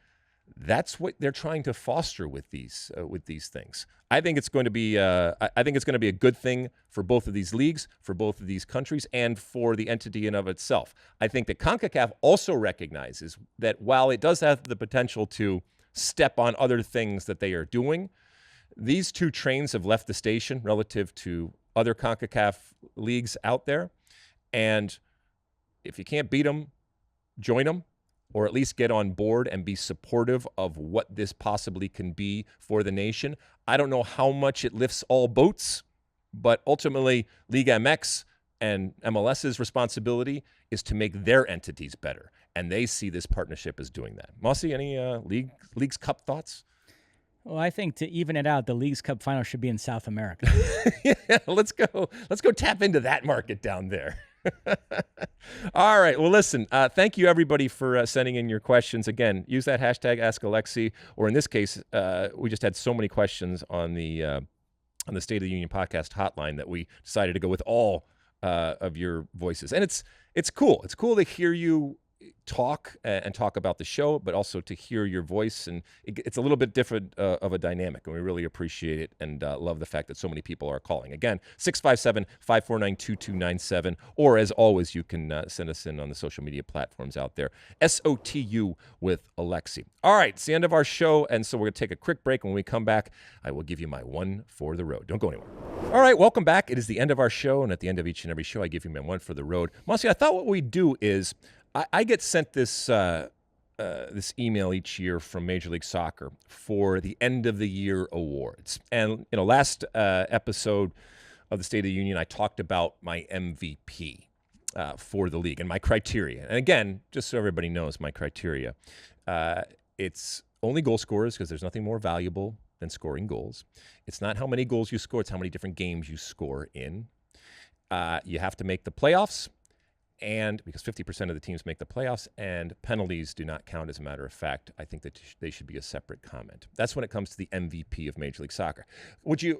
That's what they're trying to foster with these things. I think it's going to be a good thing for both of these leagues, for both of these countries, and for the entity in of itself. I think that CONCACAF also recognizes that while it does have the potential to step on other things that they are doing, these two trains have left the station relative to other CONCACAF leagues out there. And if you can't beat them, join them, or at least get on board and be supportive of what this possibly can be for the nation. I don't know how much it lifts all boats, but ultimately Liga MX and MLS's responsibility is to make their entities better. And they see this partnership as doing that. Mosse, any Leagues Cup thoughts? Well, I think to even it out, the Leagues Cup final should be in South America. Yeah, let's go tap into that market down there. All right. Well, listen, thank you, everybody, for sending in your questions. Again, use that hashtag #AskAlexi, or in this case, we just had so many questions on the State of the Union podcast hotline that we decided to go with all of your voices. And it's cool. It's cool to hear you talk and talk about the show, but also to hear your voice. And it's a little bit different of a dynamic, and we really appreciate it and love the fact that so many people are calling. Again, 657-549-2297, or as always, you can send us in on the social media platforms out there. SOTU with Alexi. All right, it's the end of our show, and so we're going to take a quick break. When we come back, I will give you my one for the road. Don't go anywhere. All right, welcome back. It is the end of our show, and at the end of each and every show, I give you my one for the road. Mosse, I thought what we'd do is I get sent this email each year from Major League Soccer for the end of the year awards. And last episode of the State of the Union, I talked about my MVP for the league and my criteria. And again, just so everybody knows my criteria, it's only goal scorers, because there's nothing more valuable than scoring goals. It's not how many goals you score; it's how many different games you score in. You have to make the playoffs, and because 50% of the teams make the playoffs, and penalties do not count, as a matter of fact. I think that they should be a separate comment. That's when it comes to the MVP of Major League Soccer. Would you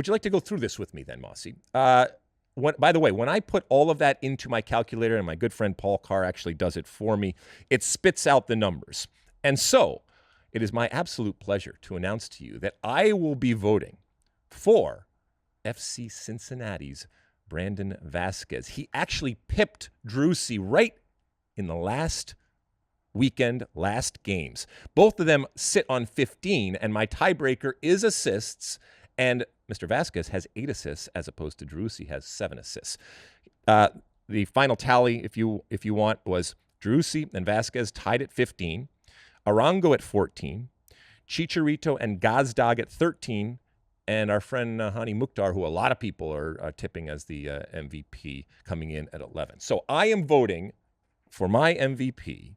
like to go through this with me then, Mosse? By the way, when I put all of that into my calculator, and my good friend Paul Carr actually does it for me, it spits out the numbers. And so it is my absolute pleasure to announce to you that I will be voting for FC Cincinnati's Brandon Vasquez. He actually pipped Driussi right in the last weekend, last games. Both of them sit on 15, and my tiebreaker is assists, and Mr. Vasquez has 8 assists as opposed to Driussi has 7 assists. The final tally, if you want, was Driussi and Vasquez tied at 15, Arango at 14, Chicharito and Gazdag at 13, and our friend Hani Mukhtar, who a lot of people are tipping as the MVP, coming in at 11. So I am voting for my MVP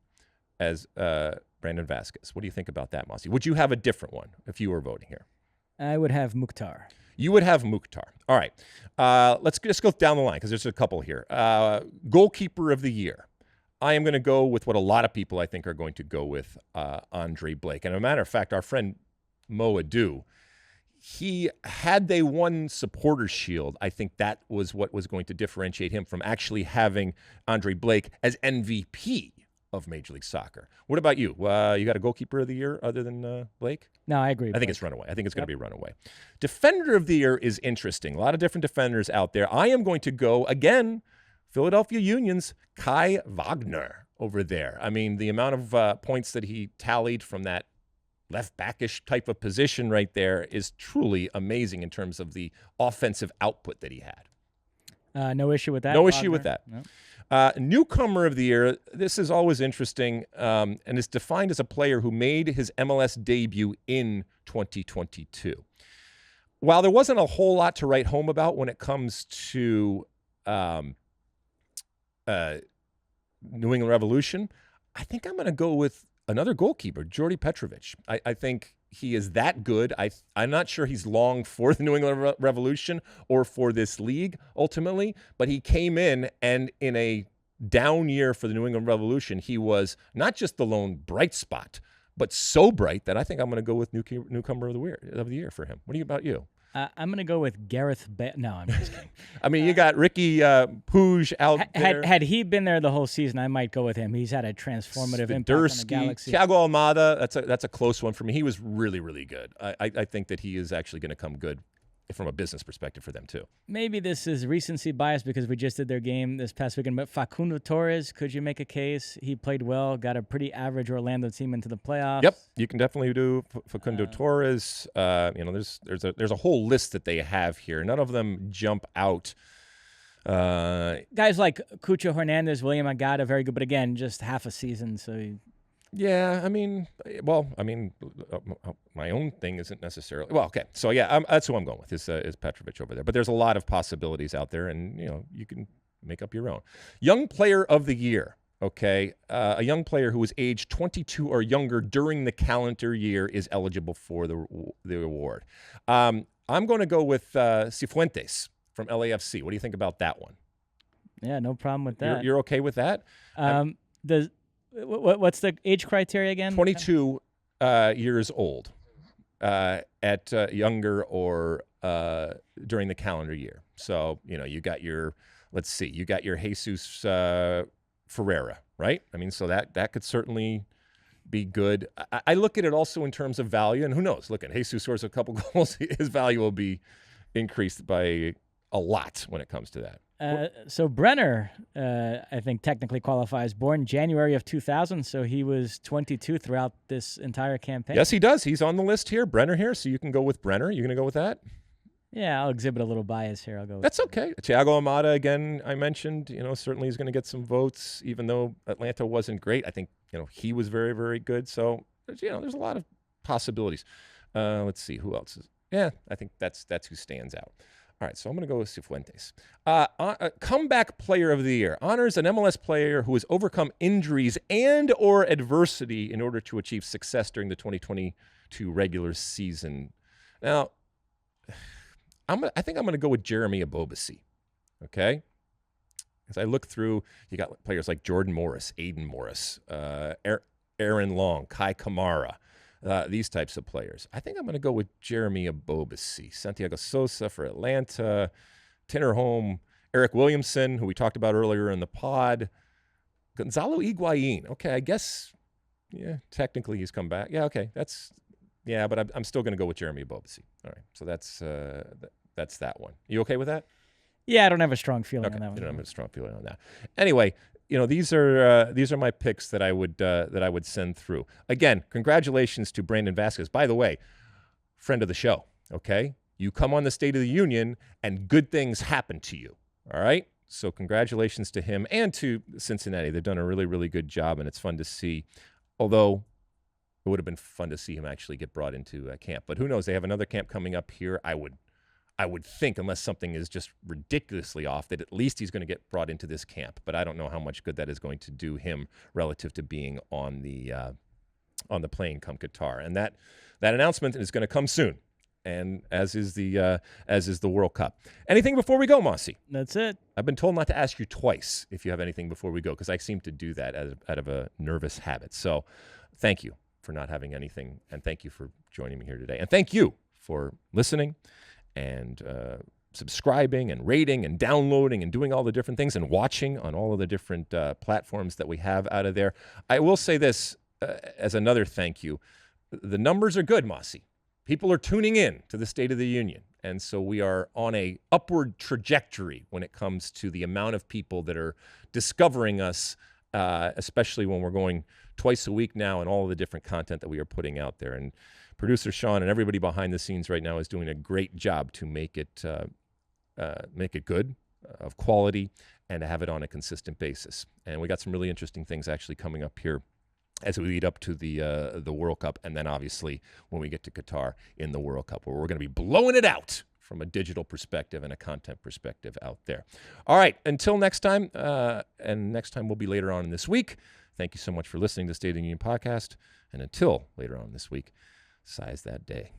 as Brandon Vasquez. What do you think about that, Mosse? Would you have a different one if you were voting here? I would have Mukhtar. You would have Mukhtar. All right. Let's just go down the line because there's a couple here. Goalkeeper of the year. I am going to go with what a lot of people I think are going to go with, Andre Blake. And as a matter of fact, our friend Mo Adu, had they won Supporters Shield, I think that was what was going to differentiate him from actually having Andre Blake as MVP of Major League Soccer. What about you? You got a goalkeeper of the year other than Blake? No, I agree. I think it's Runaway. I think it's going to be Runaway. Defender of the year is interesting. A lot of different defenders out there. I am going to go, again, Philadelphia Union's Kai Wagner over there. I mean, the amount of points that he tallied from that left-backish type of position right there is truly amazing in terms of the offensive output that he had. No issue with that? No Wagner? issue with that. No. Newcomer of the year, this is always interesting, and is defined as a player who made his MLS debut in 2022. While there wasn't a whole lot to write home about when it comes to New England Revolution, I think I'm going to go with another goalkeeper, Jordi Petrovic. I think he is that good. I'm not sure he's long for the New England Revolution or for this league ultimately, but he came in, and in a down year for the New England Revolution, he was not just the lone bright spot, but so bright that I think I'm going to go with newcomer of the year for him. What about you? I'm going to go with Gareth Bale. No, I'm just kidding. I mean, you got Ricky Puig out there. Had he been there the whole season, I might go with him. He's had a transformative impact on the Galaxy. Thiago Almada, that's a close one for me. He was really, really good. I think that he is actually going to come good from a business perspective for them too. Maybe this is recency bias because we just did their game this past weekend, but Facundo Torres, could you make a case? He played well, got a pretty average Orlando team into the playoffs. Yep, you can definitely do Facundo Torres. There's a whole list that they have here. None of them jump out. Guys like Cucho Hernandez, William Agada, very good, but again, just half a season, so... Yeah, my own thing isn't necessarily okay. So yeah, that's who I'm going with is Petrovic over there. But there's a lot of possibilities out there, and you can make up your own. Young Player of the Year. Okay, a young player who is aged 22 or younger during the calendar year is eligible for the award. I'm going to go with Cifuentes from LAFC. What do you think about that one? Yeah, no problem with that. You're okay with that? What's the age criteria again? 22 years old at younger or during the calendar year. So, you got your Jesus Ferreira, right? I mean, so that could certainly be good. I look at it also in terms of value, and who knows? Look, at Jesus scores a couple goals, his value will be increased by a lot when it comes to that. So Brenner, I think technically qualifies. Born January of 2000, so he was 22 throughout this entire campaign. Yes, he does. He's on the list here, Brenner here, so you can go with Brenner. You going to go with that? Yeah, I'll exhibit a little bias here. I'll go with That's okay. Thiago Almada, again, I mentioned, certainly he's going to get some votes, even though Atlanta wasn't great. I think, he was very, very good. So, there's a lot of possibilities. Let's see, who else is? Yeah, I think that's who stands out. All right, so I'm going to go with Cifuentes. Comeback Player of the Year honors an MLS player who has overcome injuries and or adversity in order to achieve success during the 2022 regular season. Now, I think I'm going to go with Jeremy Abobasi okay? As I look through, you got players like Jordan Morris, Aiden Morris, Aaron Long, Kai Kamara, these types of players. I think I'm going to go with Jeremy Abobasi, Santiago Sosa for Atlanta, Tinnerholm, Eric Williamson, who we talked about earlier in the pod, Gonzalo Higuain. Okay, I guess, yeah, technically he's come back. Yeah, okay, but I'm still going to go with Jeremy Abobasi. All right, so that's that one. You okay with that? Yeah, I don't have a strong feeling on that one. You don't have a strong feeling on that. Anyway, these are my picks that I would send through. Again, congratulations to Brandon Vasquez. By the way, friend of the show. Okay, you come on the State of the Union, and good things happen to you. All right. So congratulations to him and to Cincinnati. They've done a really, really good job, and it's fun to see. Although it would have been fun to see him actually get brought into camp. But who knows? They have another camp coming up here. I would think, unless something is just ridiculously off, that at least he's going to get brought into this camp. But I don't know how much good that is going to do him relative to being on the plane come Qatar. And that announcement is going to come soon. And as is the World Cup. Anything before we go, Mosse? That's it. I've been told not to ask you twice if you have anything before we go, because I seem to do that out of a nervous habit. So thank you for not having anything, and thank you for joining me here today. And thank you for listening and subscribing and rating and downloading and doing all the different things and watching on all of the different platforms that we have out of there. I will say this as another thank you. The numbers are good, Mosse. People are tuning in to the State of the Union. And so we are on a upward trajectory when it comes to the amount of people that are discovering us, especially when we're going twice a week now and all of the different content that we are putting out there. And producer Sean and everybody behind the scenes right now is doing a great job to make it good, of quality, and to have it on a consistent basis. And we got some really interesting things actually coming up here as we lead up to the World Cup, and then obviously when we get to Qatar in the World Cup, where we're going to be blowing it out from a digital perspective and a content perspective out there. All right, until next time, and next time will be later on in this week. Thank you so much for listening to the State of the Union podcast, and until later on this week, size that day.